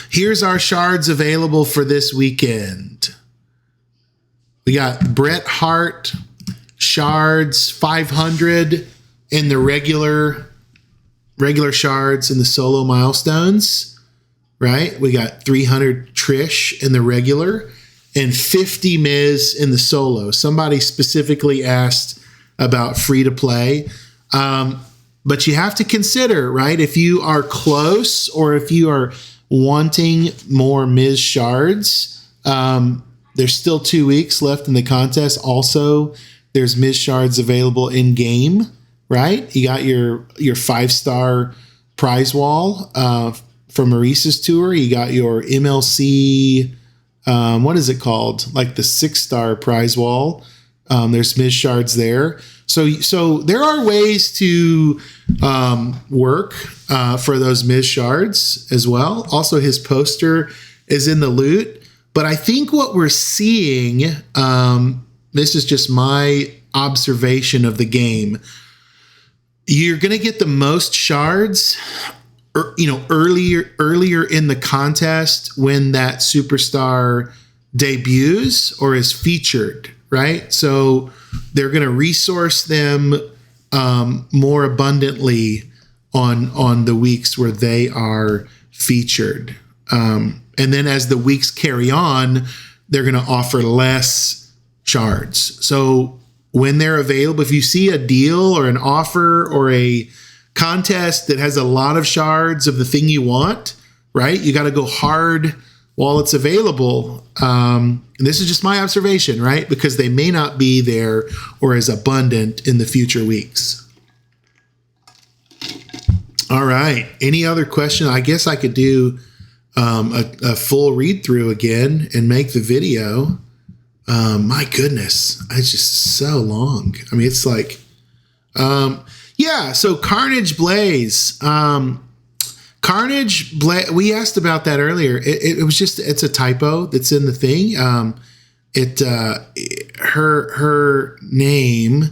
Here's our shards available for this weekend. We got Bret Hart shards 500 in the regular shards in the solo milestones, right? We got 300 Trish in the regular and 50 Miz in the solo. Somebody specifically asked about free to play. But you have to consider, right? If you are close or if you are wanting more Miz shards, there's still 2 weeks left in the contest. Also, there's Miz shards available in game, right? You got your 5-star prize wall from Maurice's tour. You got your MLC, what is it called? Like the 6-star prize wall. There's Miz shards there. So there are ways to work for those Miz shards as well. Also, his poster is in the loot. But I think what we're seeing, this is just my observation of the game. You're going to get the most shards, earlier in the contest when that superstar debuts or is featured, right? So they're going to resource them more abundantly on the weeks where they are featured. And then as the weeks carry on, they're going to offer less shards. So when they're available, if you see a deal or an offer or a contest that has a lot of shards of the thing you want, right? You got to go hard while it's available. And this is just my observation, right? Because they may not be there or as abundant in the future weeks. All right. Any other question? I guess I could do a full read through again and make the video. My goodness, it's just so long. I mean, it's like, so Carnage Blaze, we asked about that earlier. It was just, it's a typo that's in the thing. Her name,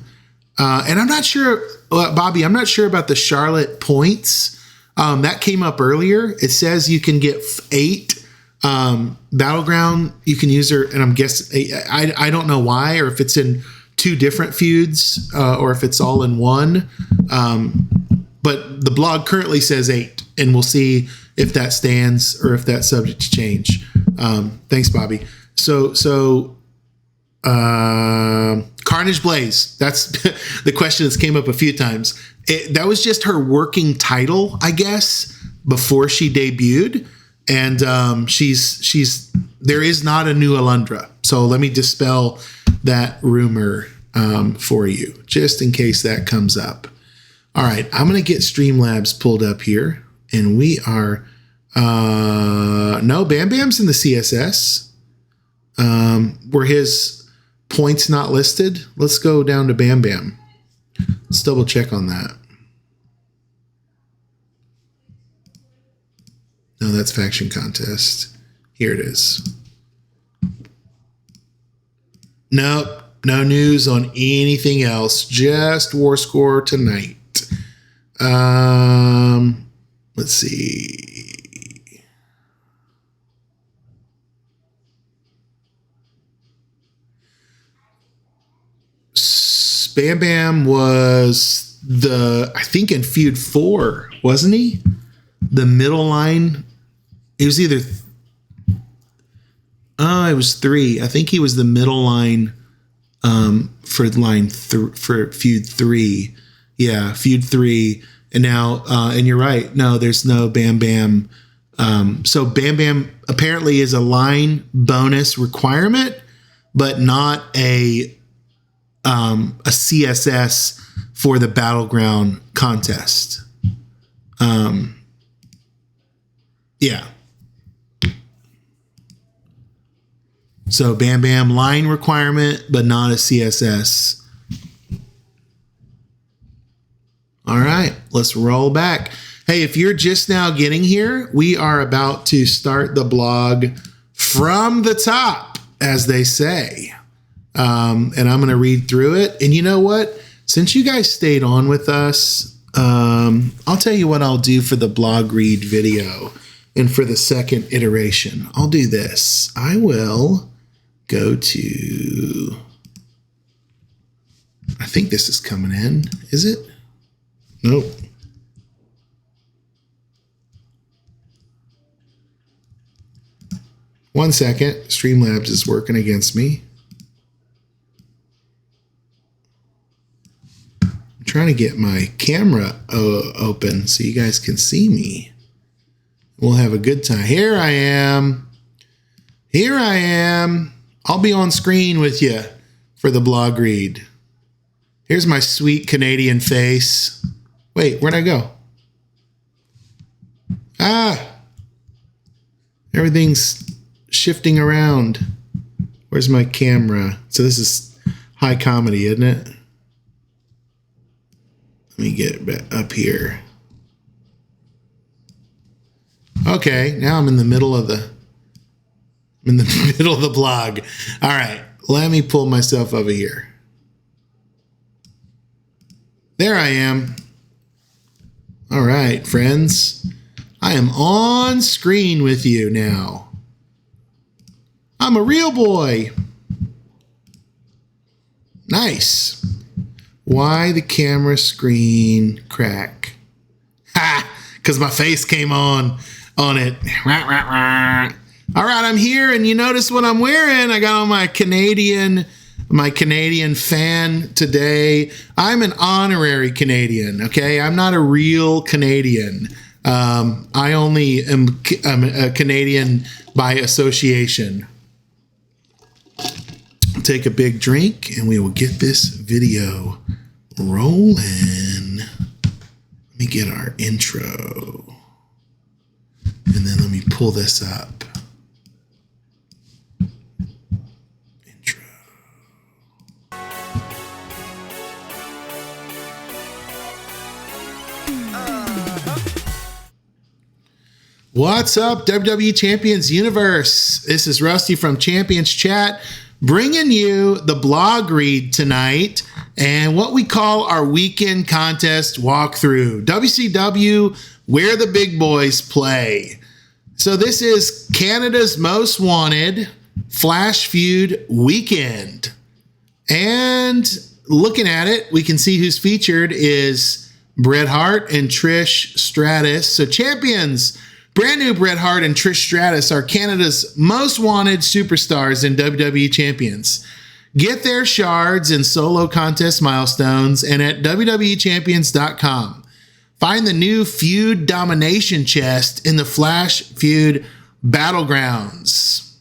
and I'm not sure, Bobby, I'm not sure about the Charlotte points. That came up earlier. It says you can get 8 Battleground. You can use her, and I'm guessing, I don't know why, or if it's in 2 different feuds, or if it's all in one. But the blog currently says 8, and we'll see if that stands or if that's subject to change. Thanks, Bobby. So Carnage Blaze, that's the question that's came up a few times. That was just her working title, I guess, before she debuted. And there is not a new Alundra. So let me dispel that rumor for you, just in case that comes up. All right, I'm going to get Streamlabs pulled up here. And we are, no, Bam Bam's in the CSS. Were his points not listed? Let's go down to Bam Bam. Let's double check on that. No, that's Faction Contest. Here it is. Nope, no news on anything else. Just War Score tonight. Let's see. Bam Bam was I think in Feud 4, wasn't he? The middle line. It was either, it was 3. I think he was the middle line for for Feud 3. Yeah, Feud 3. And now, and you're right. No, there's no Bam Bam. So Bam Bam apparently is a line bonus requirement, but not a CSS for the Battleground contest. Yeah. So Bam Bam line requirement, but not a CSS. All right, let's roll back. Hey, if you're just now getting here, we are about to start the blog from the top, as they say. And I'm going to read through it. And you know what? Since you guys stayed on with us, I'll tell you what I'll do for the blog read video and for the second iteration. I'll do this. I will go to, I think this is coming in. Is it? Nope. One second. Streamlabs is working against me. I'm trying to get my camera open so you guys can see me. We'll have a good time. Here I am. Here I am. I'll be on screen with you for the blog read. Here's my sweet Canadian face. Wait, where'd I go? Everything's shifting around. Where's my camera? So this is high comedy, isn't it? Let me get back up here. Okay, now I'm in the middle of the blog. All right, let me pull myself over here. There I am. All right, friends. I am on screen with you now. I'm a real boy. Nice. Why the camera screen crack? Ha! Because my face came on it. All right, I'm here, and you notice what I'm wearing. I got on my Canadian fan today. I'm an honorary Canadian, okay? I'm not a real Canadian. I only am a Canadian by association. Take a big drink, and we will get this video rolling. Let me get our intro. And then let me pull this up. Intro. What's up, WWE Champions Universe? This is Rusty from Champions Chat, bringing you the blog read tonight and what we call our weekend contest walkthrough. WCW, where the big boys play. So this is Canada's Most Wanted Flash Feud weekend. And looking at it, we can see who's featured is Bret Hart and Trish Stratus. So champions, brand new Bret Hart and Trish Stratus are Canada's most wanted superstars and WWE champions. Get their shards and solo contest milestones and at WWEchampions.com. Find the new Feud Domination chest in the Flash Feud Battlegrounds.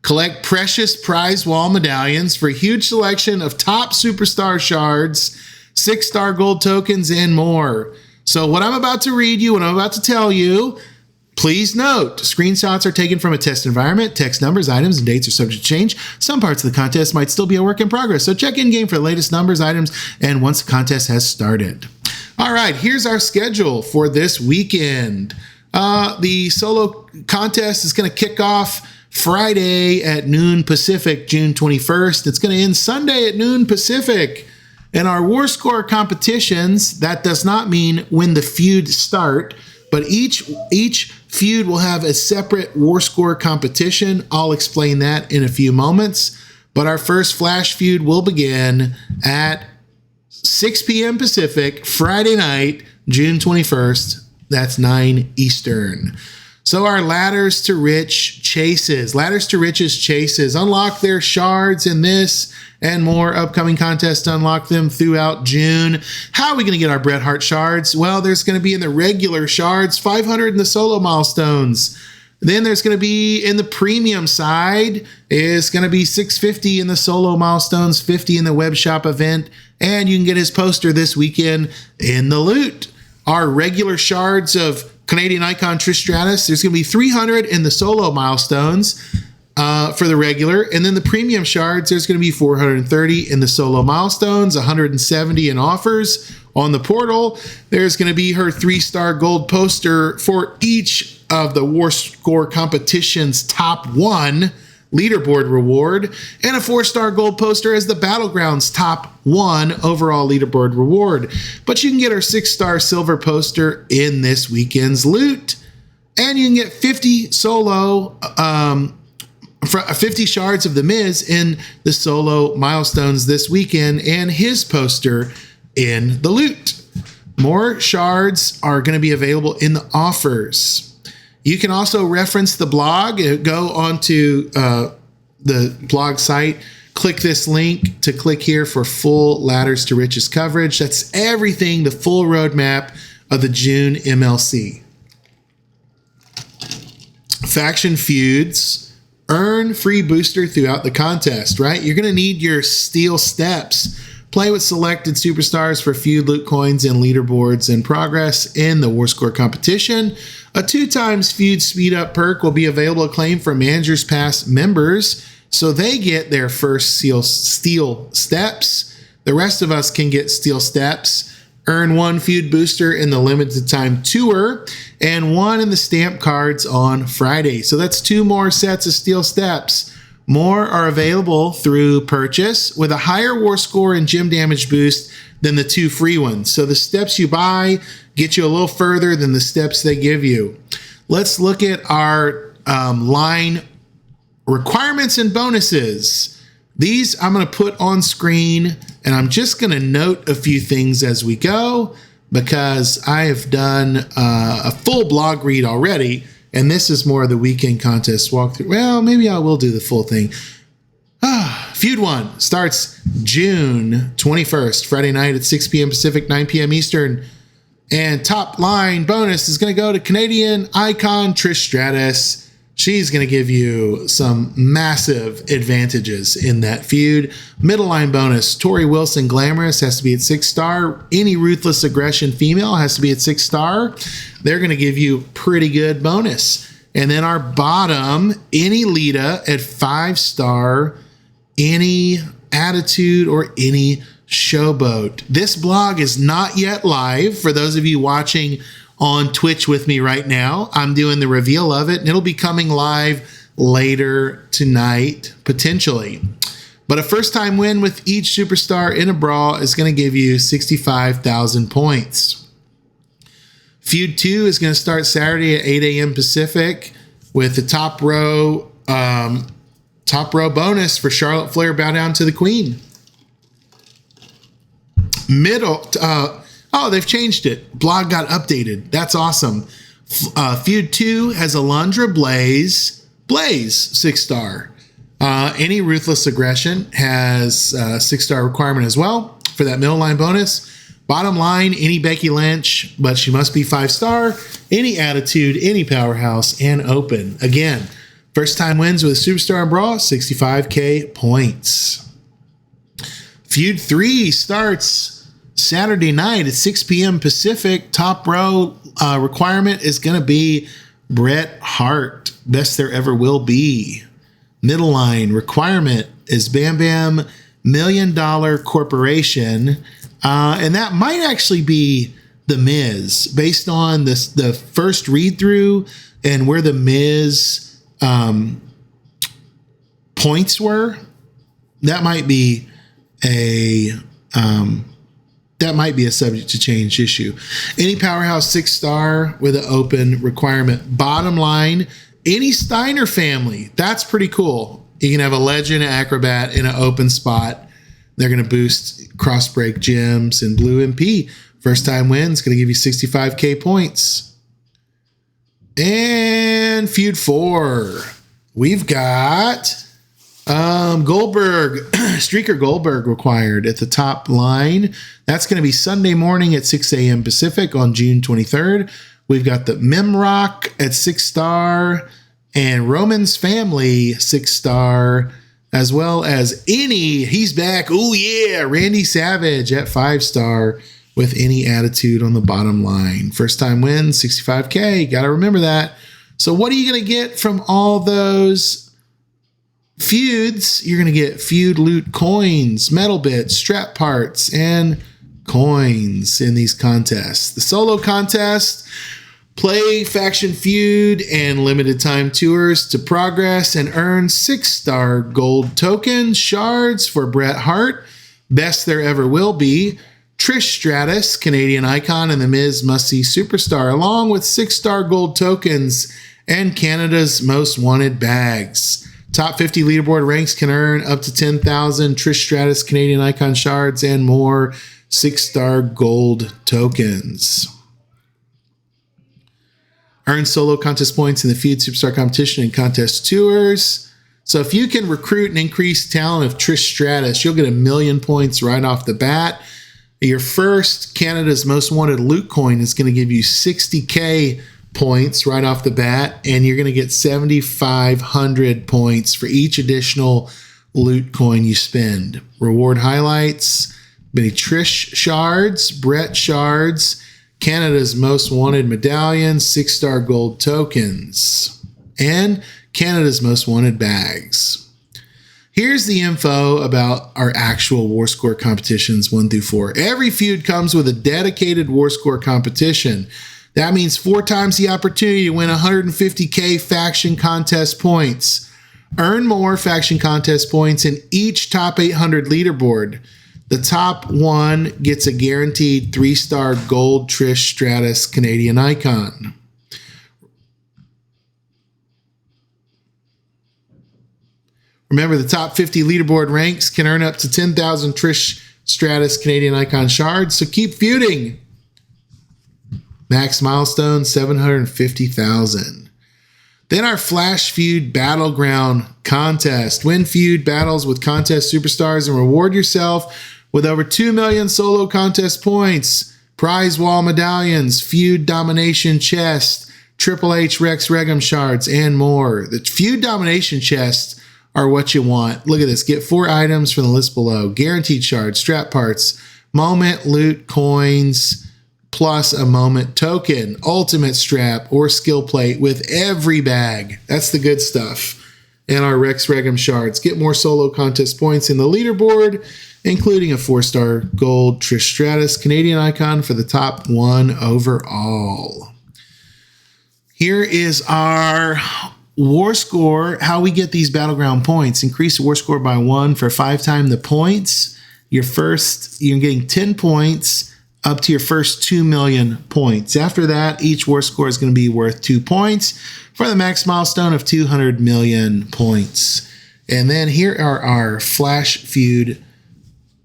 Collect precious prize wall medallions for a huge selection of top superstar shards, 6-star gold tokens, and more. So what I'm about to read you, what I'm about to tell you, please note, screenshots are taken from a test environment. Text numbers, items, and dates are subject to change. Some parts of the contest might still be a work in progress, so check in-game for the latest numbers, items, and once the contest has started. All right, here's our schedule for this weekend. The solo contest is going to kick off Friday at noon Pacific, June 21st. It's going to end Sunday at noon Pacific. And our War Score competitions, that does not mean when the feuds start, but each feud will have a separate War Score competition. I'll explain that in a few moments. But our first Flash feud will begin at 6 p.m. Pacific, Friday night, June 21st. That's 9 Eastern. So our Ladders to Riches chases, unlock their shards in this and more upcoming contests to unlock them throughout June. How are we going to get our Bret Hart shards? Well, there's going to be in the regular shards, 500 in the solo milestones. Then there's going to be in the premium side, is going to be 650 in the solo milestones, 50 in the web shop event, and you can get his poster this weekend in the loot. Our regular shards of Canadian icon Trish Stratus, there's going to be 300 in the solo milestones for the regular. And then the premium shards, there's going to be 430 in the solo milestones, 170 in offers. On the portal, there's going to be her 3-star gold poster for each of the War Score competition's top 1 leaderboard reward, and a 4-star gold poster as the Battlegrounds top 1 overall leaderboard reward. But you can get our 6-star silver poster in this weekend's loot, and you can get 50 solo 50 shards of The Miz in the solo milestones this weekend, and his poster in the loot. More shards are going to be available in the offers. You can also reference the blog, go onto the blog site, click this link to click here for full Ladders to Riches coverage. That's everything, the full roadmap of the June MLC. Faction feuds, earn free booster throughout the contest, right? You're going to need your steel steps. Play with selected superstars for feud loot coins and leaderboards in progress in the War Score competition. A 2x feud speed up perk will be available to claim for Managers Pass members, so they get their first steel steps. The rest of us can get steel steps. Earn 1 feud booster in the limited time tour and 1 in the stamp cards on Friday. So that's 2 more sets of steel steps. More are available through purchase with a higher War Score and gem damage boost than the 2 free ones. So the steps you buy get you a little further than the steps they give you. Let's look at our line requirements and bonuses. These I'm going to put on screen, and I'm just going to note a few things as we go because I have done a full blog read already. And this is more of the weekend contest walkthrough. Well, maybe I will do the full thing. Feud 1 starts June 21st, Friday night at 6 p.m. Pacific, 9 p.m. Eastern. And top line bonus is going to go to Canadian icon Trish Stratus. She's going to give you some massive advantages in that feud. Middle line bonus, Tori Wilson Glamorous has to be at 6-star. Any Ruthless Aggression female has to be at 6-star. They're going to give you pretty good bonus. And then our bottom, any Lita at 5-star, any Attitude or any Showboat. This blog is not yet live. For those of you watching on Twitch with me right now, I'm doing the reveal of it, and it'll be coming live later tonight, potentially. But a first-time win with each superstar in a brawl is going to give you 65,000 points. Feud 2 is going to start Saturday at 8 a.m. Pacific with the top row bonus for Charlotte Flair Bow Down to the Queen. They've changed it. Blog got updated. That's awesome. Feud 2 has Alundra Blaze 6-star. Any Ruthless Aggression has a 6-star requirement as well for that middle line bonus. Bottom line, any Becky Lynch, but she must be 5-star. Any Attitude, any Powerhouse, and Open. Again, first time wins with a superstar in Brawl, 65K points. Feud 3 starts Saturday night at 6 p.m. Pacific. Top row requirement is going to be Bret Hart. Best there ever will be. Middle line requirement is Bam Bam $1 Million Corporation. And that might actually be The Miz, based on this, the first read through and where the Miz points were, that might be a subject to change issue. Any powerhouse 6-star with an open requirement. Bottom line, any Steiner family, that's pretty cool. You can have a legend, an acrobat in an open spot. They're going to boost cross-break gems and blue MP. First time wins, going to give you 65K points. And Feud 4. We've got Goldberg, Streaker Goldberg required at the top line. That's going to be Sunday morning at 6 a.m. Pacific on June 23rd. We've got the Memrock at 6-star and Roman's Family 6-star, as well as he's back. Oh yeah, Randy Savage at 5-star with any attitude on the bottom line. First time win, 65K. Got to remember that. So what are you going to get from all those feuds? You're going to get feud loot coins, metal bits, strap parts, and coins in these contests. The solo contest, play faction feud and limited time tours to progress and earn 6-star gold token shards for Bret Hart, best there ever will be, Trish Stratus, Canadian icon, and The Miz must-see superstar, along with 6-star gold tokens and Canada's most wanted bags. Top 50 leaderboard ranks can earn up to 10,000 Trish Stratus Canadian icon shards and more 6-star gold tokens. Earn solo contest points in the Feud Superstar competition and contest tours. So if you can recruit and increase talent of Trish Stratus, you'll get 1 million points right off the bat. Your first Canada's Most Wanted loot coin is going to give you 60K points right off the bat, and you're going to get 7,500 points for each additional loot coin you spend. Reward highlights, many Trish shards, Bret shards, Canada's Most Wanted medallion, 6-star gold tokens, and Canada's Most Wanted bags. Here's the info about our actual War Score competitions 1 through 4. Every feud comes with a dedicated War Score competition. That means 4 times the opportunity to win 150K faction contest points. Earn more faction contest points in each top 800 leaderboard. The top one gets a guaranteed 3-star gold Trish Stratus Canadian icon. Remember, the top 50 leaderboard ranks can earn up to 10,000 Trish Stratus Canadian icon shards, so keep feuding. Max milestone, 750,000. Then our Flash Feud Battleground contest. Win feud battles with contest superstars and reward yourself with over 2 million solo contest points, prize wall medallions, feud domination chest, Triple H Rex Regum shards, and more. The feud domination chests are what you want. Look at this. Get 4 items from the list below. Guaranteed shards, strap parts, moment loot coins, plus a moment token, ultimate strap, or skill plate with every bag. That's the good stuff. And our Rex Regum shards. Get more solo contest points in the leaderboard, including a 4-star gold Trish Stratus Canadian icon for the top 1 overall. Here is our War Score, how we get these battleground points. Increase the War Score by 1 for 5 times the points. You're getting 10 points up to your first 2 million points. After that, each War Score is going to be worth 2 points for the max milestone of 200 million points. And then here are our Flash Feud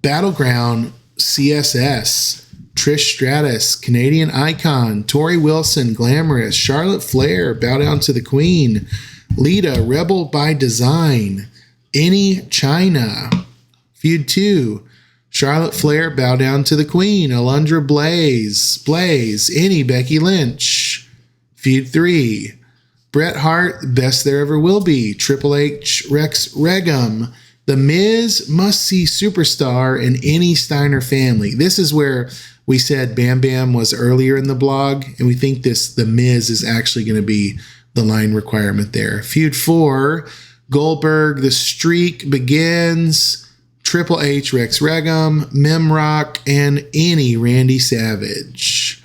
Battleground CSS. Trish Stratus, Canadian icon, Tori Wilson, glamorous, Charlotte Flair, bow down to the queen, Lita, rebel by design, Any China, Feud 2, Charlotte Flair, bow down to the queen, Alundra Blaze, Any Becky Lynch, Feud 3, Bret Hart, best there ever will be, Triple H Rex Regum, The Miz must-see superstar, and any Steiner family. This is where we said Bam Bam was earlier in the blog, and we think The Miz is actually going to be the line requirement there. Feud 4, Goldberg, The Streak begins, Triple H, Rex Regum, Memrock, and any Randy Savage.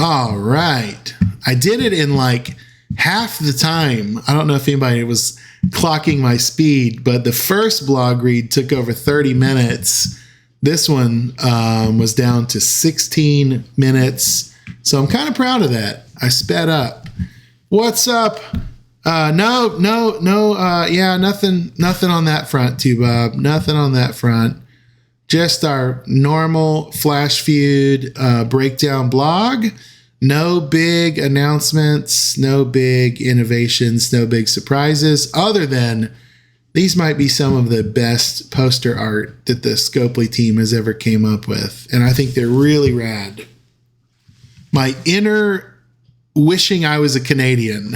All right. I did it in like half the time. I don't know if anybody was clocking my speed, but the first blog read took over 30 minutes. This one was down to 16 minutes. So I'm kind of proud of that. I sped up. What's up? No. Yeah, nothing on that front too, Bob. Nothing on that front. Just our normal Flash Feud breakdown blog. No big announcements, no big innovations, no big surprises, other than these might be some of the best poster art that the Scopely team has ever came up with. And I think they're really rad. My inner wishing I was a Canadian,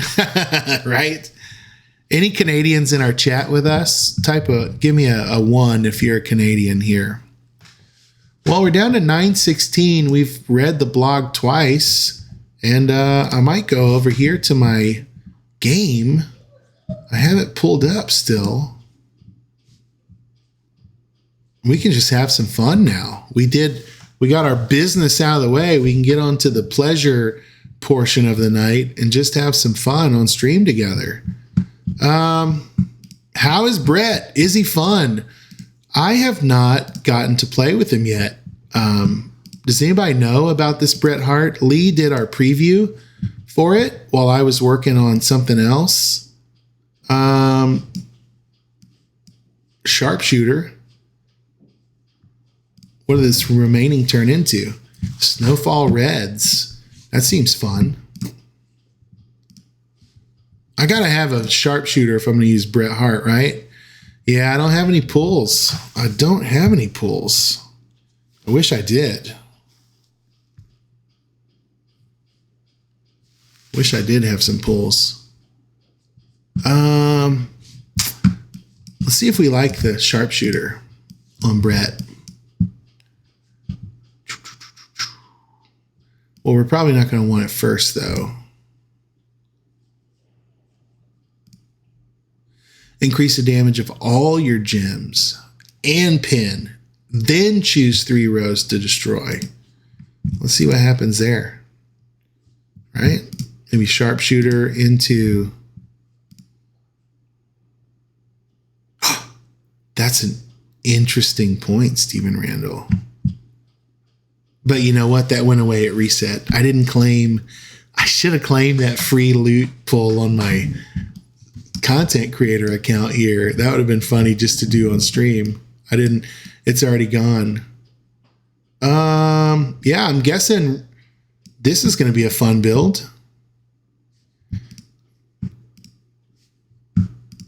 right? Any Canadians in our chat with us? Give me a 1 if you're a Canadian here. Well, we're down to 9:16. We've read the blog twice, and I might go over here to my game. I have it pulled up still. We can just have some fun now. We got our business out of the way. We can get on to the pleasure portion of the night and just have some fun on stream together. How is Brett? Is he fun? I have not gotten to play with him yet. Does anybody know about this Bret Hart? Lee did our preview for it while I was working on something else. Sharpshooter. What does this remaining turn into? Snowfall Reds. That seems fun. I gotta have a sharpshooter if I'm gonna use Bret Hart, right? Yeah, I don't have any pulls. I don't have any pulls. I wish I did. Wish I did have some pulls. Let's see if we like the sharpshooter on Brett. Well, we're probably not going to want it first, though. Increase the damage of all your gems and pin. Then choose 3 rows to destroy. Let's see what happens there. Right? Maybe sharpshooter into... That's an interesting point, Stephen Randall. But you know what? That went away at reset. I should have claimed that free loot pull on my content creator account here. That would have been funny just to do on stream. I didn't. It's already gone. Yeah, I'm guessing this is going to be a fun build.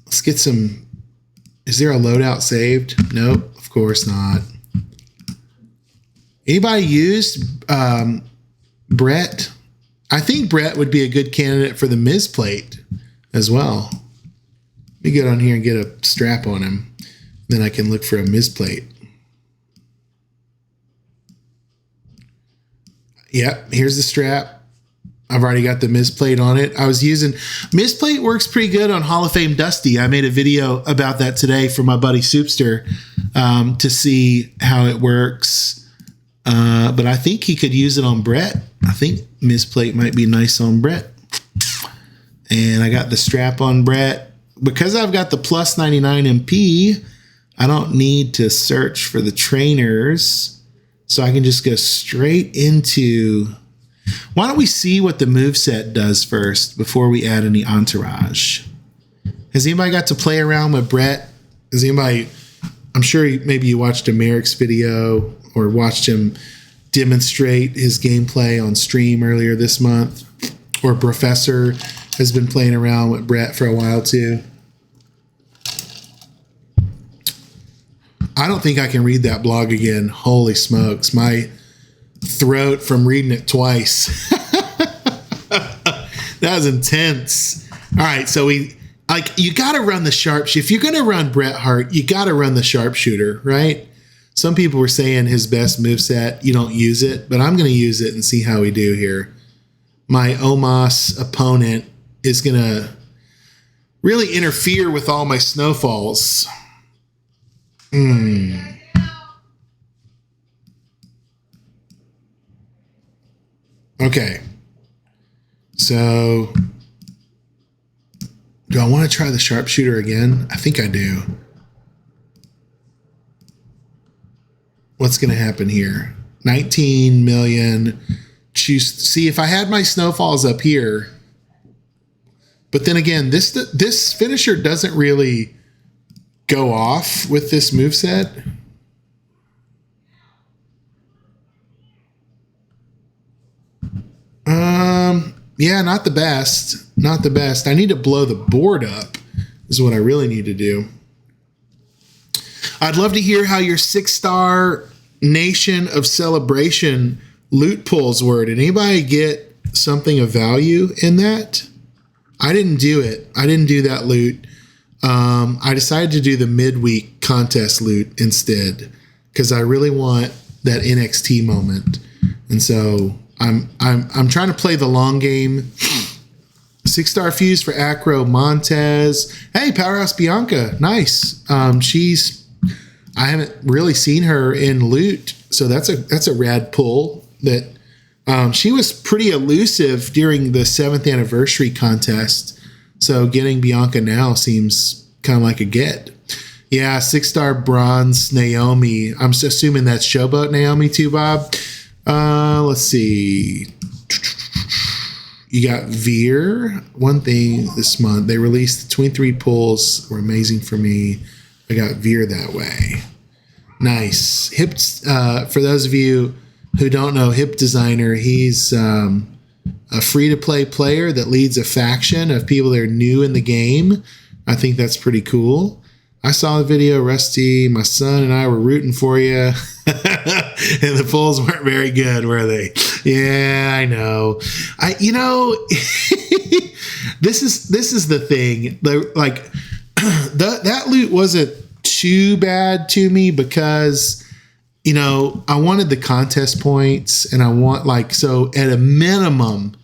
Let's get some. Is there a loadout saved? Nope, of course not. Anybody used Brett? I think Brett would be a good candidate for the Miz plate as well. Let me get on here and get a strap on him. Then I can look for a Miz plate. Yep, here's the strap. I've already got the Miz plate on it. I was using Miz plate works pretty good on Hall of Fame Dusty. I made a video about that today for my buddy Soupster to see how it works. But I think he could use it on Brett. I think Miz plate might be nice on Brett. And I got the strap on Brett. Because I've got the plus 99 MP, I don't need to search for the trainers. So I can just go straight into... Why don't we see what the moveset does first before we add any entourage? Has anybody got to play around with Brett? Has anybody... I'm sure maybe you watched a Merrick's video or watched him demonstrate his gameplay on stream earlier this month. Or Professor has been playing around with Brett for a while too. I don't think I can read that blog again. Holy smokes. My throat from reading it twice. That was intense. All right, so you got to run the sharpshooter. If you're going to run Bret Hart, you got to run the sharpshooter, right? Some people were saying his best moveset, you don't use it, but I'm going to use it and see how we do here. My Omos opponent is going to really interfere with all my snowfalls. Hmm. Okay. So do I want to try the sharpshooter again? I think I do. What's going to happen here? 19 million. Choose. See, if I had my snowfalls up here, but then again, this finisher doesn't really go off with this moveset. Yeah, not the best. Not the best. I need to blow the board up is what I really need to do. I'd love to hear how your 6-star Nation of Celebration loot pulls were. Did anybody get something of value in that? I didn't do it. I didn't do that loot. I decided to do the midweek contest loot instead because I really want that NXT moment. And so I'm trying to play the long game. 6-star fuse for Acro Montez. Hey, Powerhouse Bianca. Nice. I haven't really seen her in loot, so that's a rad pull. That she was pretty elusive during the 7th anniversary contest. So getting Bianca now seems kind of like a get. Yeah, 6-star bronze Naomi. I'm assuming that's Showboat Naomi too, Bob. Let's see. You got Veer. One thing this month, they released the 23 pulls were amazing for me. I got Veer that way. Nice. For those of you who don't know, Hip Designer, he's a free-to-play player that leads a faction of people that are new in the game. I think that's pretty cool. I saw the video, Rusty. My son and I were rooting for you. And the pulls weren't very good, were they? Yeah, I know. This is the thing. That loot wasn't too bad to me because I wanted the contest points, and I want so at a minimum,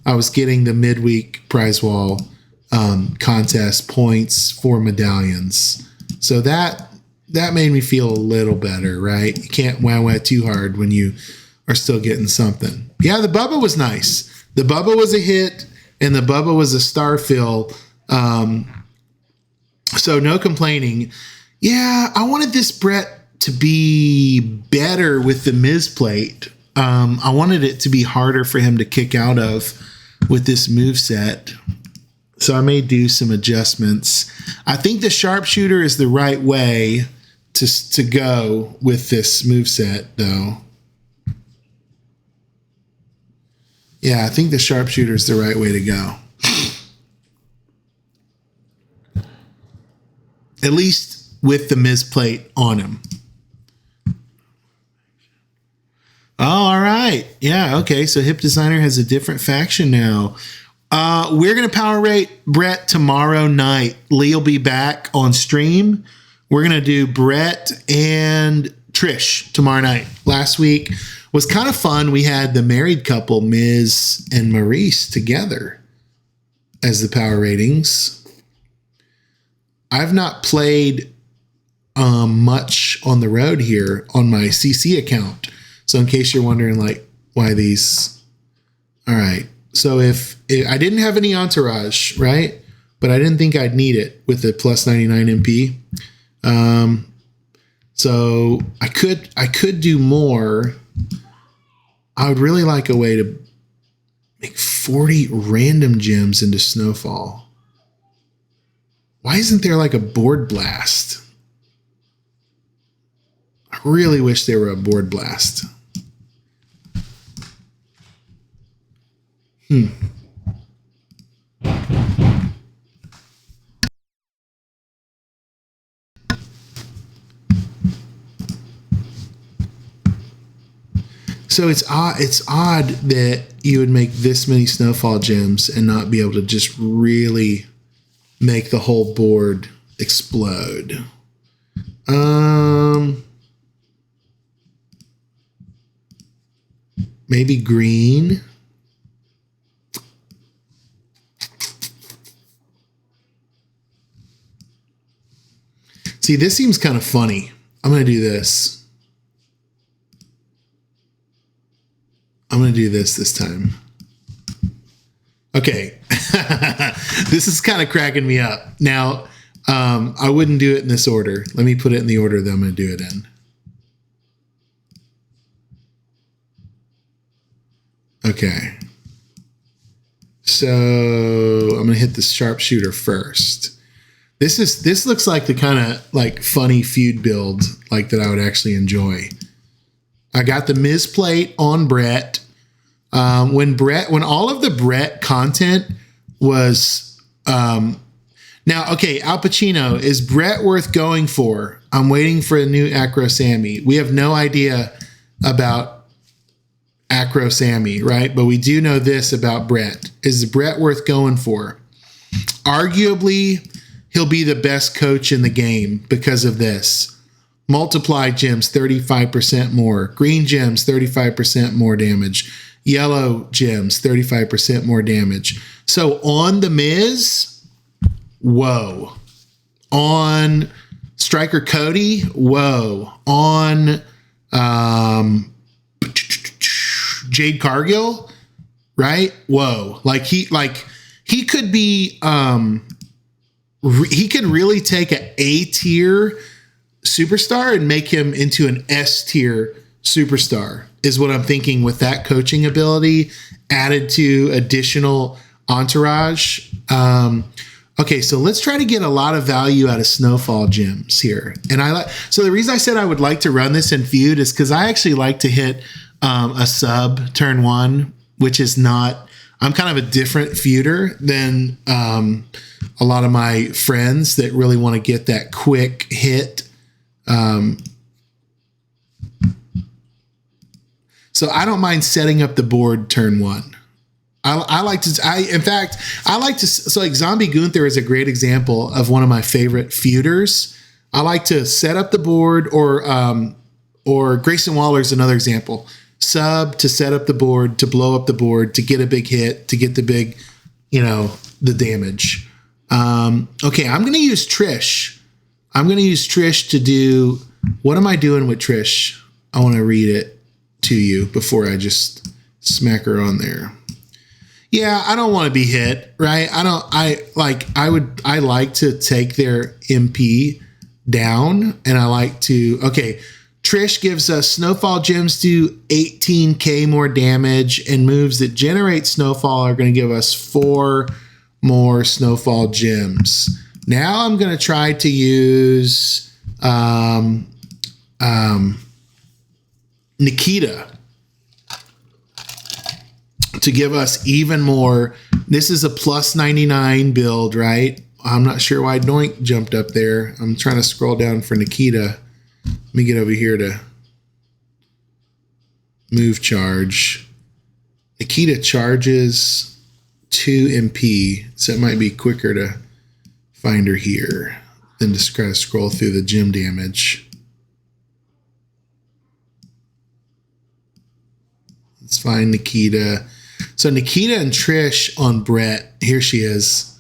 I was getting the midweek prize wall contest points for medallions. So that made me feel a little better, right? You can't wow too hard when you are still getting something. Yeah, the Bubba was nice. The Bubba was a hit, and the Bubba was a star fill. So no complaining. Yeah, I wanted this Brett to be better with the Miz plate. I wanted it to be harder for him to kick out of with this moveset. So I may do some adjustments. I think the sharpshooter is the right way to go with this moveset, though. Yeah, I think the sharpshooter is the right way to go. At least with the Miz plate on him. Oh, all right. Yeah, okay. So Hip Designer has a different faction now. We're going to power rate Brett tomorrow night. Lee will be back on stream. We're going to do Brett and Trish tomorrow night. Last week was kind of fun. We had the married couple, Miz and Maurice, together as the power ratings. I've not played much on the road here on my CC account. So in case you're wondering, why these... All right. So if I didn't have any entourage, right? But I didn't think I'd need it with the plus 99 MP. So I could do more. I would really like a way to make 40 random gems into Snowfall. Why isn't there a board blast? I really wish there were a board blast. So it's odd that you would make this many Snowfall gems and not be able to just really make the whole board explode. Maybe green. See, this seems kind of funny. I'm going to do this. going to do this time. Okay. This is kind of cracking me up. Now, I wouldn't do it in this order. Let me put it in the order that I'm going to do it in. Okay. So I'm going to hit the sharpshooter first. This looks like the kind of like funny feud build like that I would actually enjoy. I got the Miz plate on Brett. When all of the Brett content was now, okay, Al Pacino, is Brett worth going for? I'm waiting for a new Acro Sammy. We have no idea about Acro Sammy, right? But we do know this about Brett. Is Brett worth going for? Arguably, he'll be the best coach in the game because of this. Multiply gems, 35% more. Green gems, 35% more damage. Yellow gems, 35% more damage. So on The Miz, whoa. On Striker Cody, whoa. On Jade Cargill, right? Whoa. He could be he could really take an A tier superstar and make him into an S tier superstar is what I'm thinking with that coaching ability added to additional entourage. Okay, so let's try to get a lot of value out of Snowfall gems here. And so the reason I said I would like to run this in Feud is because I actually like to hit a sub turn one, which is not, I'm kind of a different feuder than a lot of my friends that really want to get that quick hit. So I don't mind setting up the board turn one. I like to, so like Zombie Gunther is a great example of one of my favorite feuders. I like to set up the board or Grayson Waller is another example. Sub to set up the board, to blow up the board, to get a big hit, to get the big, the damage. Okay, I'm going to use Trish. I'm going to use Trish to do, what am I doing with Trish? I want to read it to you before I just smack her on there. Yeah, I don't want to be hit, right? I like to take their MP down, and I like to, okay, Trish gives us Snowfall gems do 18k more damage, and moves that generate Snowfall are going to give us 4 more Snowfall gems. Now I'm going to try to use Nikita to give us even more. This is a plus 99 build, right? I'm not sure why Doink jumped up there. I'm trying to scroll down for Nikita. Let me get over here to move charge. Nikita charges 2 MP, so it might be quicker to find her here than just kind of scroll through the gem damage. Let's find Nikita. So Nikita and Trish on Brett. Here she is.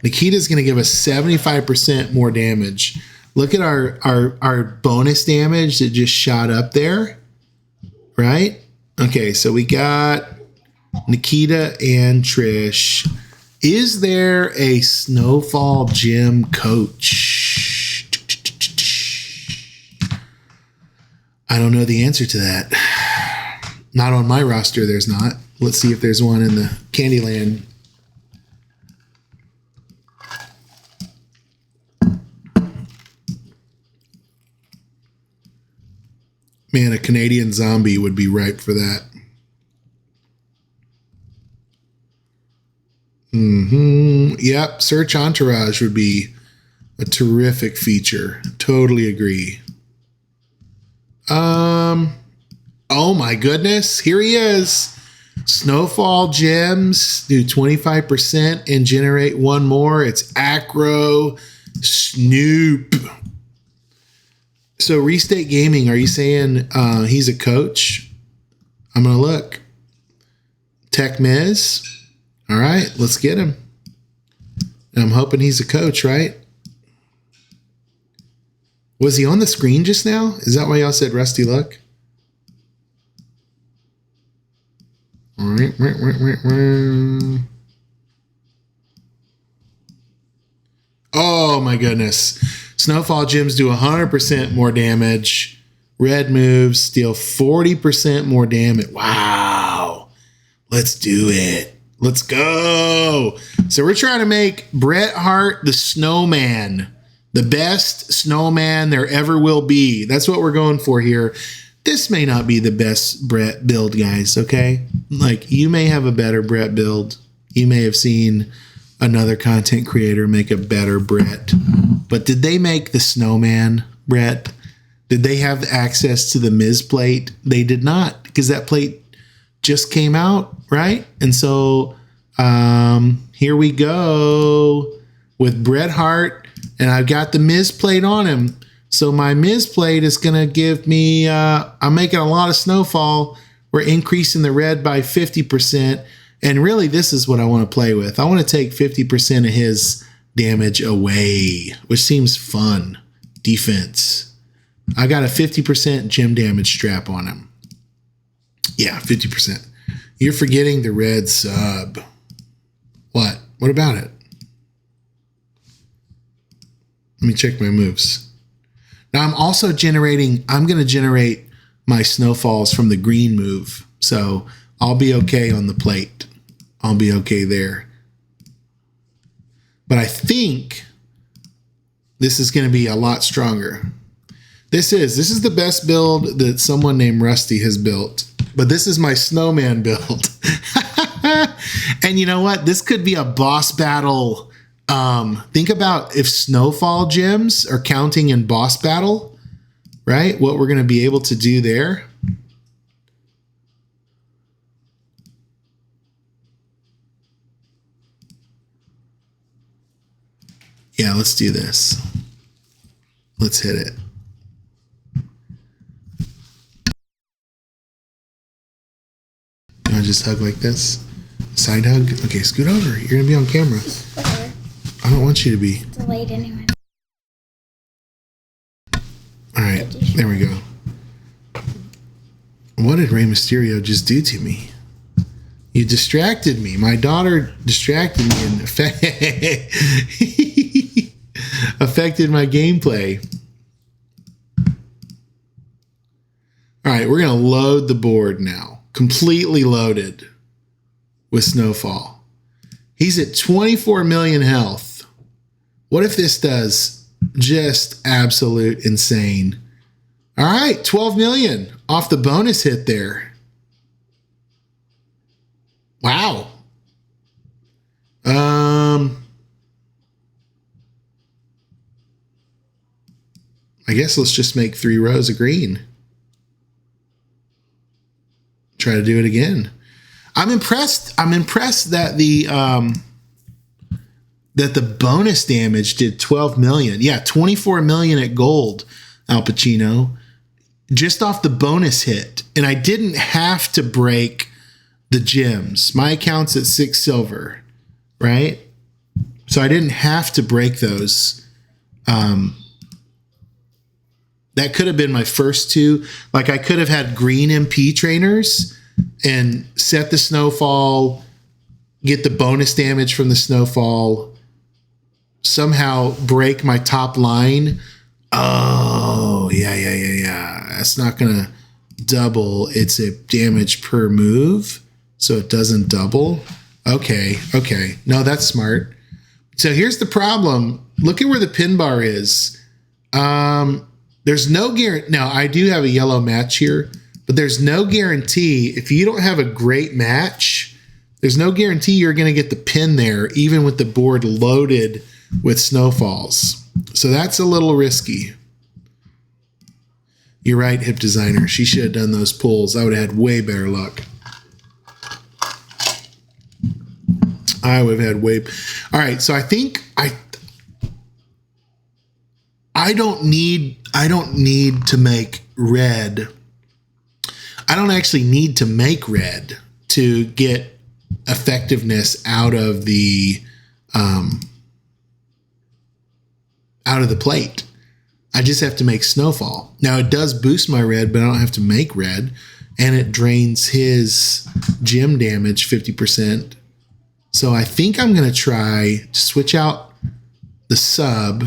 Nikita's going to give us 75% more damage. Look at our bonus damage that just shot up there, right? Okay, so we got Nikita and Trish. Is there a Snowfall gym coach? I don't know the answer to that. Not on my roster, there's not. Let's see if there's one in the Candyland. Man, a Canadian zombie would be ripe for that. Yep, Search Entourage would be a terrific feature. Totally agree. Oh my goodness, here he is. Snowfall gems do 25% and generate 1 more. It's Acro Snoop. So Restate Gaming, are you saying he's a coach? I'm going to look. Tech Miz. All right, let's get him. I'm hoping he's a coach, right? Was he on the screen just now? Is that why y'all said Rusty Luck? Oh my goodness. Snowfall gems do 100% more damage. Red moves deal 40% more damage. Wow. Let's do it. Let's go. So we're trying to make Bret Hart the snowman, the best snowman there ever will be. That's what we're going for here. This may not be the best Bret build, guys, okay? Like, you may have a better Bret build. You may have seen another content creator make a better Bret. But did they make the snowman Bret? Did they have access to the Miz plate? They did not, because that plate just came out, right? And so here we go with Bret Hart, and I've got the Miz plate on him. So my Miz plate is going to give me, I'm making a lot of snowfall. We're increasing the red by 50%. And really, this is what I want to play with. I want to take 50% of his damage away, which seems fun. Defense. I got a 50% gem damage strap on him. Yeah, 50%. You're forgetting the red sub. What? What about it? Let me check my moves. Now I'm also generating, I'm going to generate my snowfalls from the green move. So I'll be okay on the plate. I'll be okay there. But I think this is going to be a lot stronger. This is the best build that someone named Rusty has built. But this is my snowman build. And you know what? This could be a boss battle. Think about if snowfall gems are counting in boss battle, right? What we're going to be able to do there. Yeah, let's do this. Let's hit it. You want to just hug like this? Side hug? Okay, scoot over. You're going to be on camera. Whatever. I don't want you to be. It's late anyway. All right, there we go. What did Rey Mysterio just do to me? You distracted me. My daughter distracted me and affected my gameplay. All right, we're going to load the board now. Completely loaded with Snowfall. He's at 24 million health. What if this does just absolute insane? All right, 12 million off the bonus hit there. Wow. I guess let's just make 3 rows of green. Try to do it again. I'm impressed. I'm impressed that the bonus damage did 12 million. Yeah, 24 million at gold, Al Pacino, just off the bonus hit. And I didn't have to break the gems. My account's at 6 silver, right? So I didn't have to break those. That could have been my first 2. Like, I could have had green MP trainers and set the snowfall, get the bonus damage from the snowfall, somehow break my top line. Oh, yeah. That's not going to double. It's a damage per move, so it doesn't double. Okay. No, that's smart. So here's the problem. Look at where the pin bar is. There's no guarantee. Now, I do have a yellow match here, but there's no guarantee. If you don't have a great match, there's no guarantee you're going to get the pin there, even with the board loaded with snowfalls. So that's a little risky. You're right, Hip Designer. She should have done those pulls. I would have had way better luck. I would have had way. All right, so I think I don't need to make red. I don't actually need to make red to get effectiveness out of the plate. I just have to make snowfall. Now it does boost my red, but I don't have to make red and it drains his gem damage 50%. So I think I'm going to try to switch out the sub.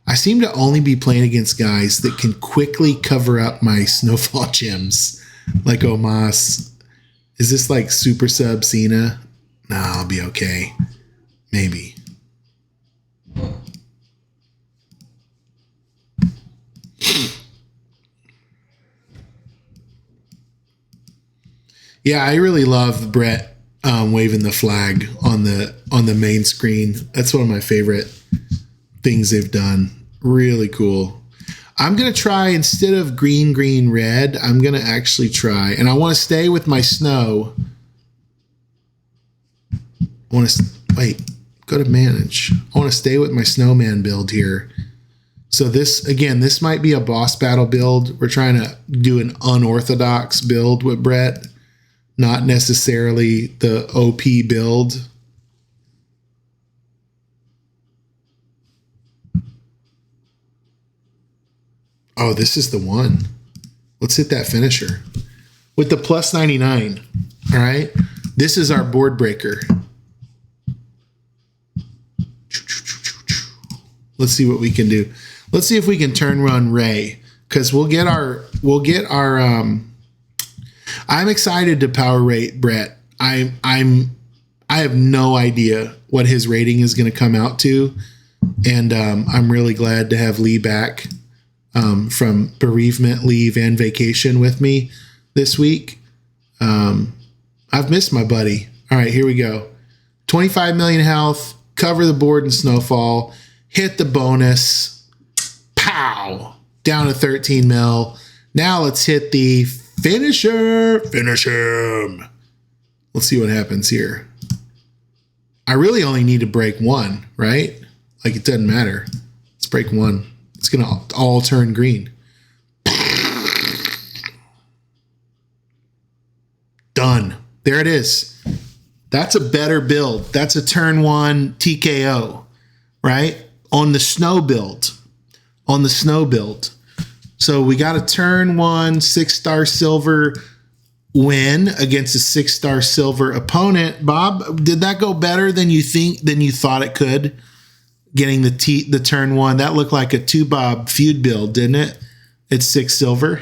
I seem to only be playing against guys that can quickly cover up my snowfall gems, like Omas. Is this like super sub Cena? No, I'll be okay. Maybe. Yeah, I really love Brett waving the flag on the main screen. That's one of my favorite things they've done. Really cool. I'm going to try, instead of green, green, red, I'm going to actually try, and I want to stay with my snow. I want to, wait, go to manage. I want to stay with my snowman build here. So this, again, this might be a boss battle build. We're trying to do an unorthodox build with Brett, not necessarily the OP build. Oh, this is the one. Let's hit that finisher with the plus 99. All right. This is our board breaker. Let's see what we can do. Let's see if we can turn run Ray, because we'll get our I'm excited to power rate Brett. I have no idea what his rating is going to come out to, and I'm really glad to have Lee back from bereavement leave and vacation with me this week. I've missed my buddy. All right, here we go. 25 million health. Cover the board in snowfall. Hit the bonus. Pow! Down to 13 mil. Now let's hit the finisher. Finish him. Let's see what happens here. I really only need to break one, right? Like, it doesn't matter. Let's break one. It's going to all turn green. Done. There it is. That's a better build. That's a turn one TKO, right? On the snow build. On the snow build. So we got a turn one 6-star silver win against a 6-star silver opponent. Bob, did that go better than you thought it could? Getting the turn one, that looked like a 2-Bob feud build, didn't it? It's 6 silver.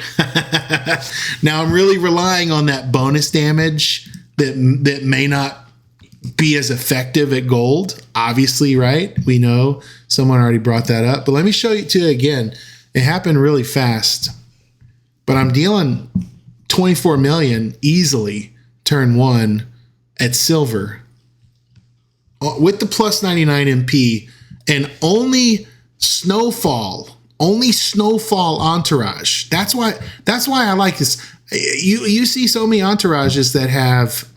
Now I'm really relying on that bonus damage that may not be as effective at gold, obviously, right? We know someone already brought that up, but let me show you to again. It happened really fast, but I'm dealing 24 million easily turn one at silver with the plus 99 MP, and only snowfall entourage. That's why I like this. You see so many entourages that have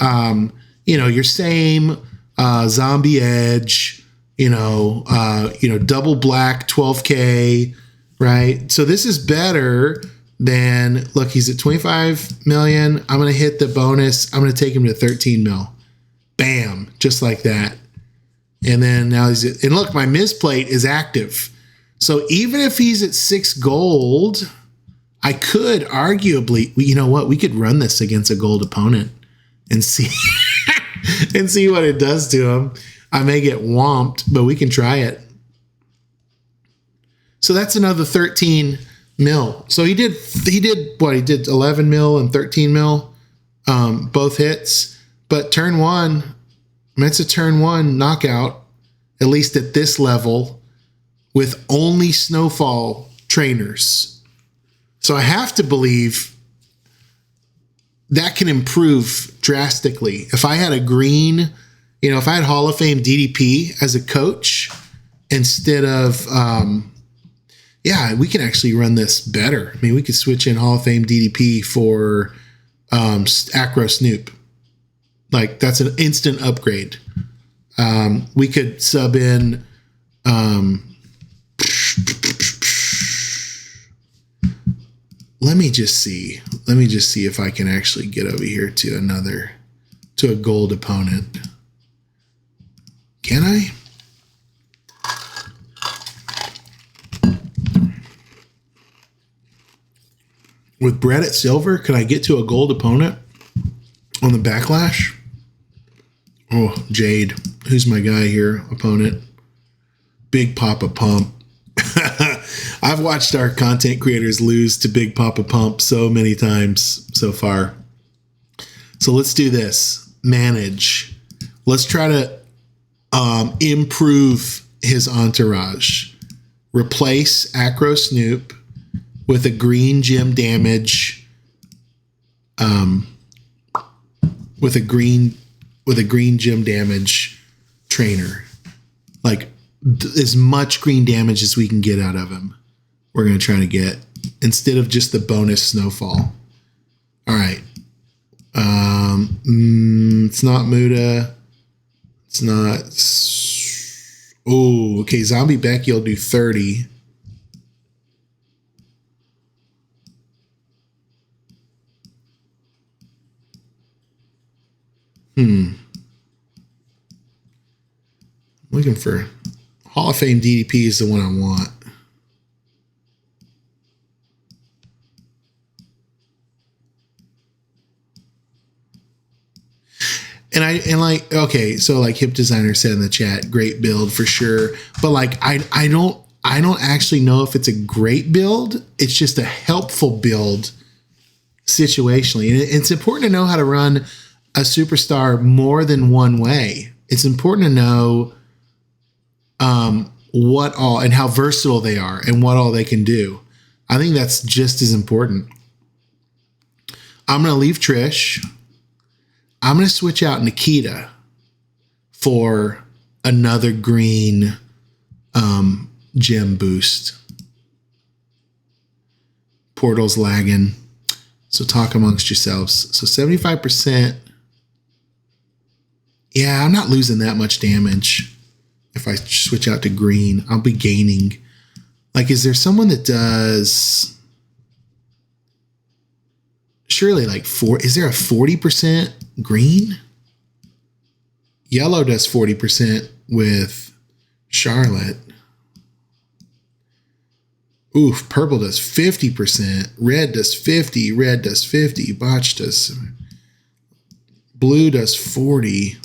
your same zombie edge, double black 12K, right? So this is better than, look, he's at 25 million. I'm going to hit the bonus. I'm going to take him to 13 mil. Bam, just like that. And then now and look, my Miz plate is active. So even if he's at 6 gold, I could arguably, you know what? We could run this against a gold opponent and see and see what it does to him. I may get whomped, but we can try it. So that's another 13 mil. So he did what? He did 11 mil and 13 mil, both hits. But turn one, it's a turn one knockout, at least at this level, with only snowfall trainers. So I have to believe that can improve drastically. If I had a green, if I had Hall of Fame DDP as a coach instead of, we can actually run this better. I mean, we could switch in Hall of Fame DDP for Acro Snoop. Like, that's an instant upgrade. We could sub in, let me just see if I can actually get over here to a gold opponent. Can I? With Brett at silver, could I get to a gold opponent on the backlash? Oh, Jade. Who's my guy here? Opponent. Big Papa Pump. I've watched our content creators lose to Big Papa Pump so many times so far. So let's do this. Manage. Let's try to improve his entourage. Replace Acro Snoop with a green gym damage. With a green gym damage trainer. Like as much green damage as we can get out of him. We're going to try to get instead of just the bonus snowfall. All right. It's not Muda. It's not. Oh, okay. Zombie Becky will do 30. Looking for Hall of Fame DDP is the one I want. And like, okay, so like Hip Designer said in the chat, great build for sure. But like, I don't actually know if it's a great build. It's just a helpful build situationally. And it's important to know how to run a superstar more than one way. It's important to know what all and how versatile they are and what all they can do. I think that's just as important. I'm going to leave Trish. I'm going to switch out Nikita for another green gem boost. Portal's lagging. So talk amongst yourselves. So 75%. Yeah, I'm not losing that much damage. If I switch out to green, I'll be gaining. Like, is there someone that does... Surely like is there a 40% green? Yellow does 40% with Charlotte. Oof, purple does 50%. Red does 50. Red does 50. Botch does. Blue does 40.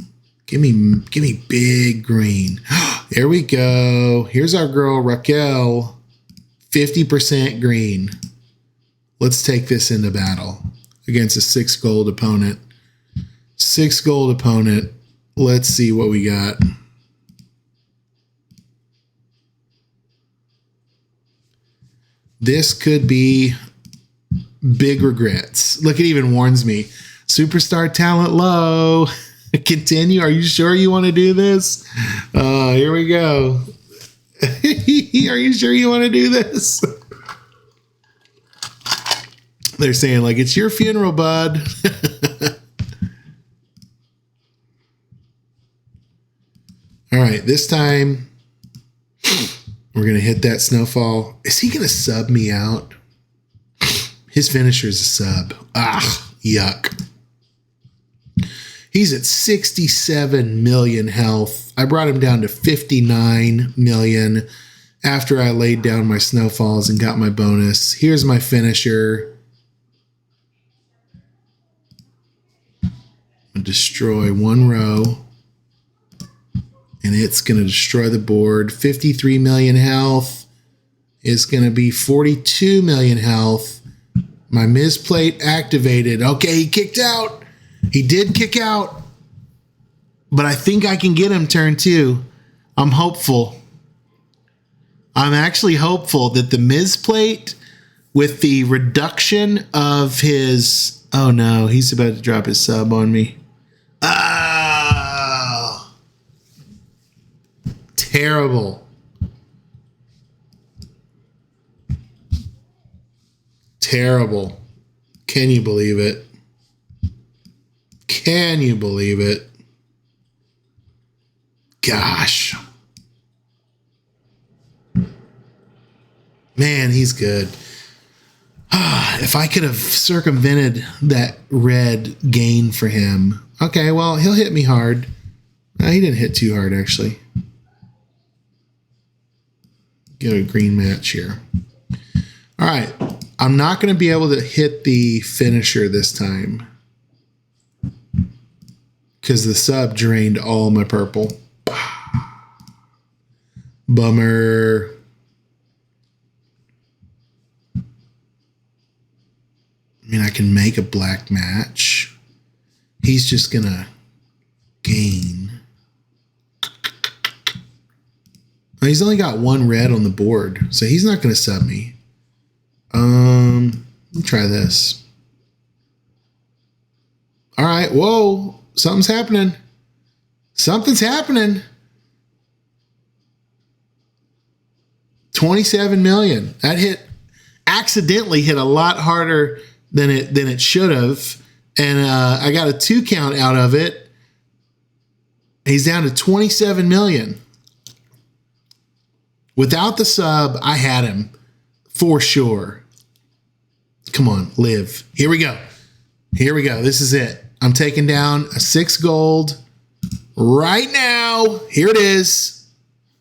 Give me big green. There we go. Here's our girl Raquel. 50% green. Let's take this into battle against a 6 gold opponent. 6 gold opponent. Let's see what we got. This could be big regrets. Look, it even warns me. Superstar talent low. Continue. Are you sure you want to do this? Here we go. Are you sure you want to do this? They're saying like, it's your funeral, bud. All right, this time we're going to hit that snowfall. Is he going to sub me out? His finisher is a sub. Ah, yuck. He's at 67 million health. I brought him down to 59 million after I laid down my snowfalls and got my bonus. Here's my finisher. Destroy one row and it's going to destroy the board. 53 million health is going to be 42 million health. My Miz plate activated. Okay, he kicked out. He did kick out, but I think I can get him turn 2. I'm hopeful. I'm actually hopeful that the Miz plate with the reduction of his, oh no, he's about to drop his sub on me. Oh, terrible. Terrible. Can you believe it? Can you believe it? Gosh. Man, he's good. If I could have circumvented that red gain for him. Okay, well, he'll hit me hard. He didn't hit too hard, actually. Get a green match here. All right. I'm not going to be able to hit the finisher this time because the sub drained all my purple. Bummer. I mean, I can make a black match. He's just going to gain. He's only got one red on the board, so he's not going to sub me. Let me try this. All right. Whoa. Something's happening. Something's happening. 27 million. That accidentally hit a lot harder than it should have. And I got a 2 count out of it. He's down to 27 million. Without the sub, I had him for sure. Come on, live. Here we go. Here we go. This is it. I'm taking down a 6 gold right now. Here it is.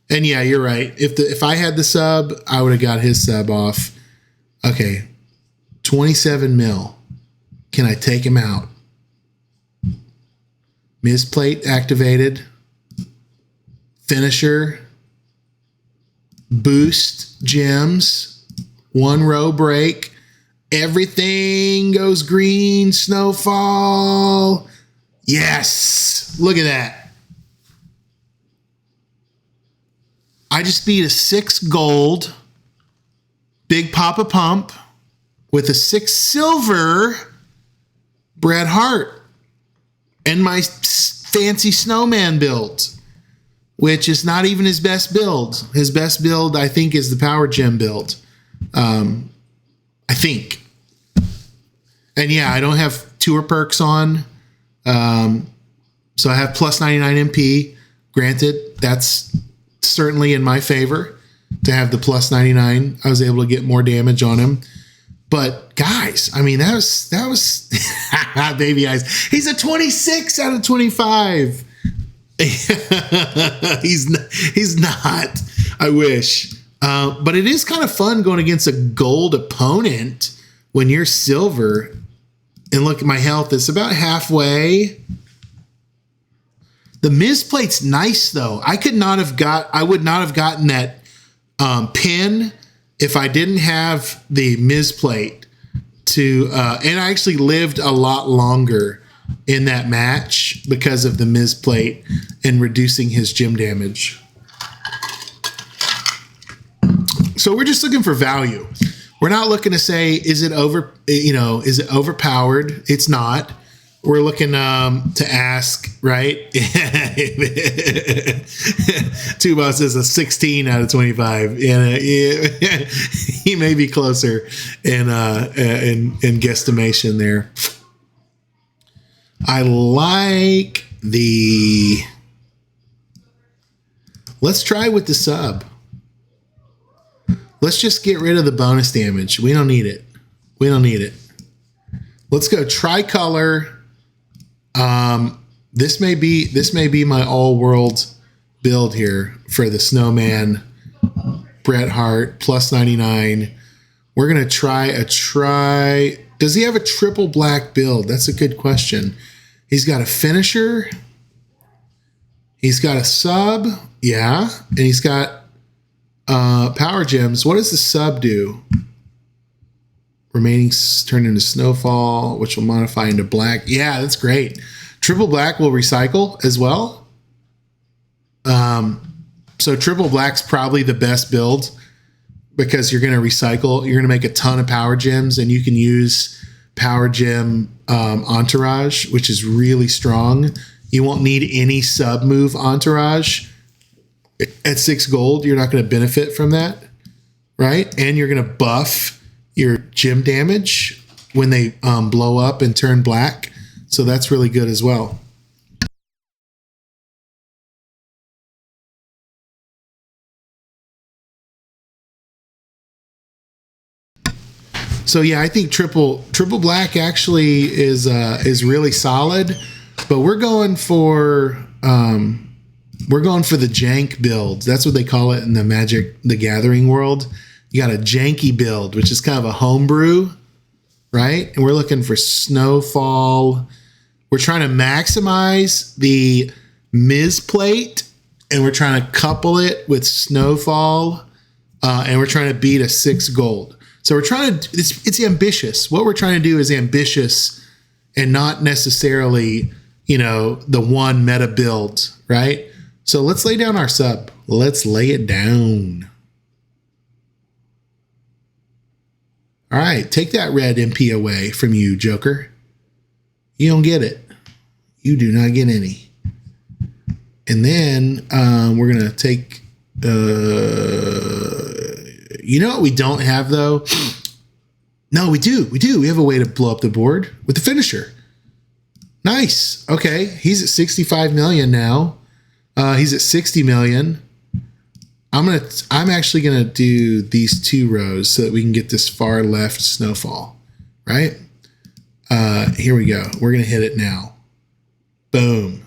And yeah, you're right. If I had the sub, I would have got his sub off. Okay. 27 mil. Can I take him out? Misplate activated. Finisher. Boost gems. 1 row break. Everything goes green. Snowfall. Yes. Look at that. I just beat a 6 gold. Big Papa Pump with a 6 silver Bret Hart and my fancy snowman build, which is not even his best build. His best build, I think, is the Power Gem build. I think. And yeah, I don't have tour perks on. So I have plus 99 MP. Granted, that's certainly in my favor to have the plus 99. I was able to get more damage on him. But guys, I mean, that was baby eyes. He's a 26 out of 25. he's not. I wish. But it is kind of fun going against a gold opponent when you're silver. And look at my health. It's about halfway. The Miz plate's nice though. I would not have gotten that pin if I didn't have the Miz plate to, and I actually lived a lot longer in that match because of the Miz plate and reducing his gym damage. So we're just looking for value. We're not looking to say, is it overpowered? It's not. We're looking to ask, right? Tuba says a 16 out of 25. And he may be closer in guesstimation there. I like the... Let's try with the sub. Let's just get rid of the bonus damage. We don't need it. We don't need it. Let's go tricolor. This may be my all-world build here for the Snowman Bret Hart plus 99. We're gonna try. Does he have a triple black build? That's a good question. He's got a finisher. He's got a sub. Yeah, and he's got power gems. What does the sub do? Remaining turn into snowfall, which will modify into black. Yeah, that's great. Triple black will recycle as well. So triple black's probably the best build because you're going to recycle. You're going to make a ton of power gems, and you can use power gem entourage, which is really strong. You won't need any sub move entourage. At 6 gold, you're not going to benefit from that, right? And you're going to buff your gym damage when they blow up and turn black. So that's really good as well. So yeah, I think triple black actually is really solid, but we're going for the jank builds. That's what they call it in the Magic the Gathering world. You got a janky build, which is kind of a homebrew, right? And we're looking for snowfall. We're trying to maximize the Miz plate, and we're trying to couple it with snowfall, and we're trying to beat a 6 gold. So we're trying to, it's ambitious. What we're trying to do is ambitious and not necessarily, you know, the one meta build, right? So let's lay down our sub. Let's lay it down. All right, take that red MP away from you, Joker. You don't get it. You do not get any. And then we're going to take... you know what we don't have, though? No, we do. We do. We have a way to blow up the board with the finisher. Nice. Okay, he's at 65 million now. He's at 60 million. I'm actually gonna do these 2 rows so that we can get this far left snowfall, right? Here we go. We're gonna hit it now. Boom.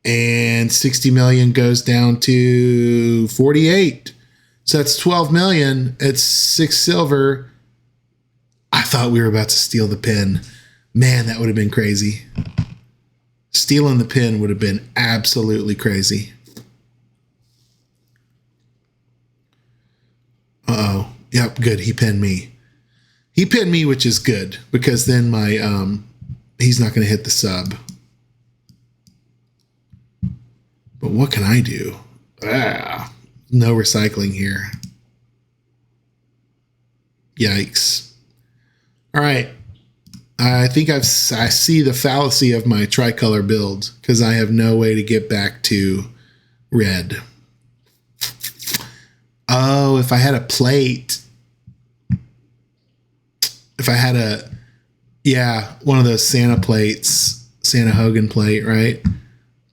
And 60 million goes down to 48. So that's 12 million. It's 6 silver. I thought we were about to steal the pin. Man, that would have been crazy. Stealing the pin would have been absolutely crazy. Uh-oh. Yep, good. He pinned me. He pinned me, which is good, because then my he's not going to hit the sub. But what can I do? No recycling here. Yikes. All right. I think I see the fallacy of my tricolor build because I have no way to get back to red. Oh, if I had a plate. If I had one of those Santa plates, Santa Hogan plate, right?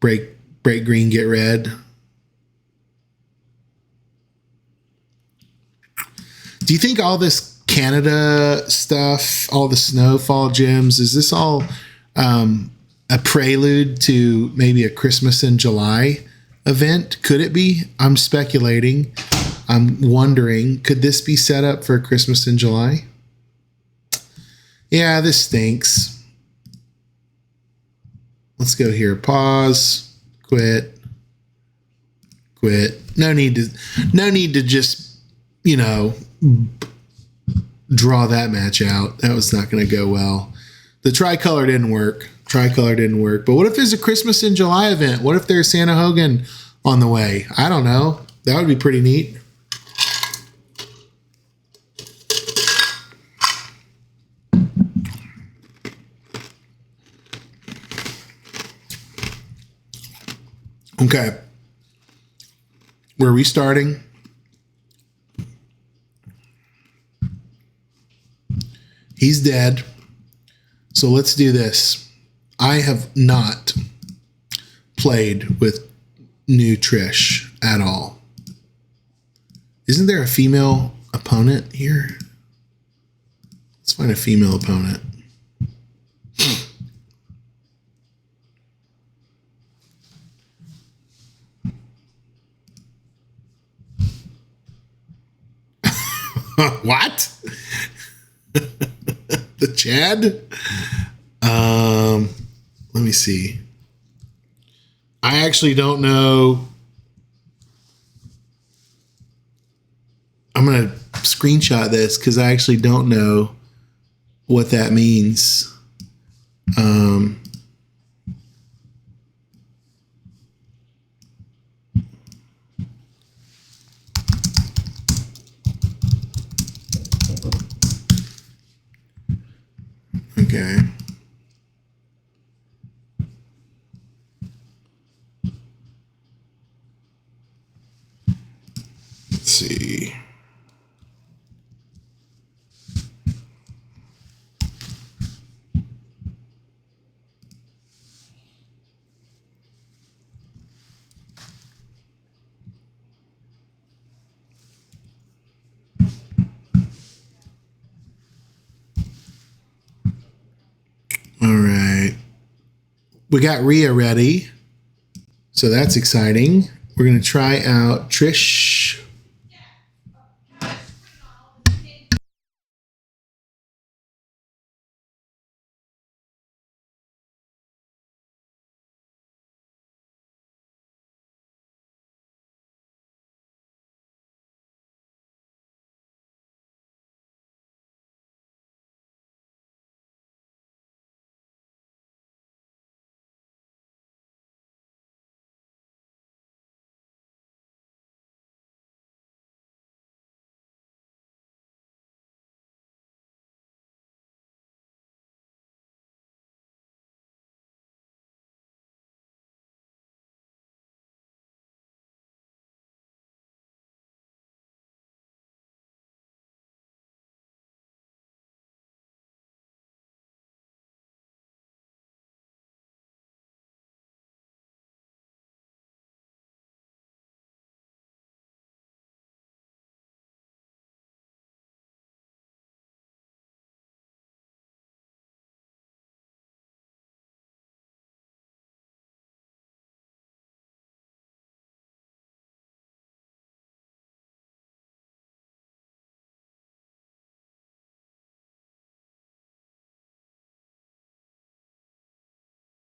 Break green, get red. Do you think all this Canada stuff, all the snowfall gems, is this all a prelude to maybe a Christmas in July event? Could it be? I'm speculating. I'm wondering, could this be set up for Christmas in July? Yeah, this stinks. Let's go here. Pause. Quit. No need to just, you know, draw that match out. That was not going to go well. The tricolor didn't work. But what if there's a Christmas in July event? What if there's Santa Hogan on the way? I don't know. That would be pretty neat. Okay. We're restarting. He's dead. So let's do this. I have not played with new Trish at all. Isn't there a female opponent here? Let's find a female opponent. What? The Chad? Let me see. I actually don't know. I'm going to screenshot this because I actually don't know what that means. Okay. Let's see. All right. We got Rhea ready. So that's exciting. We're going to try out Trish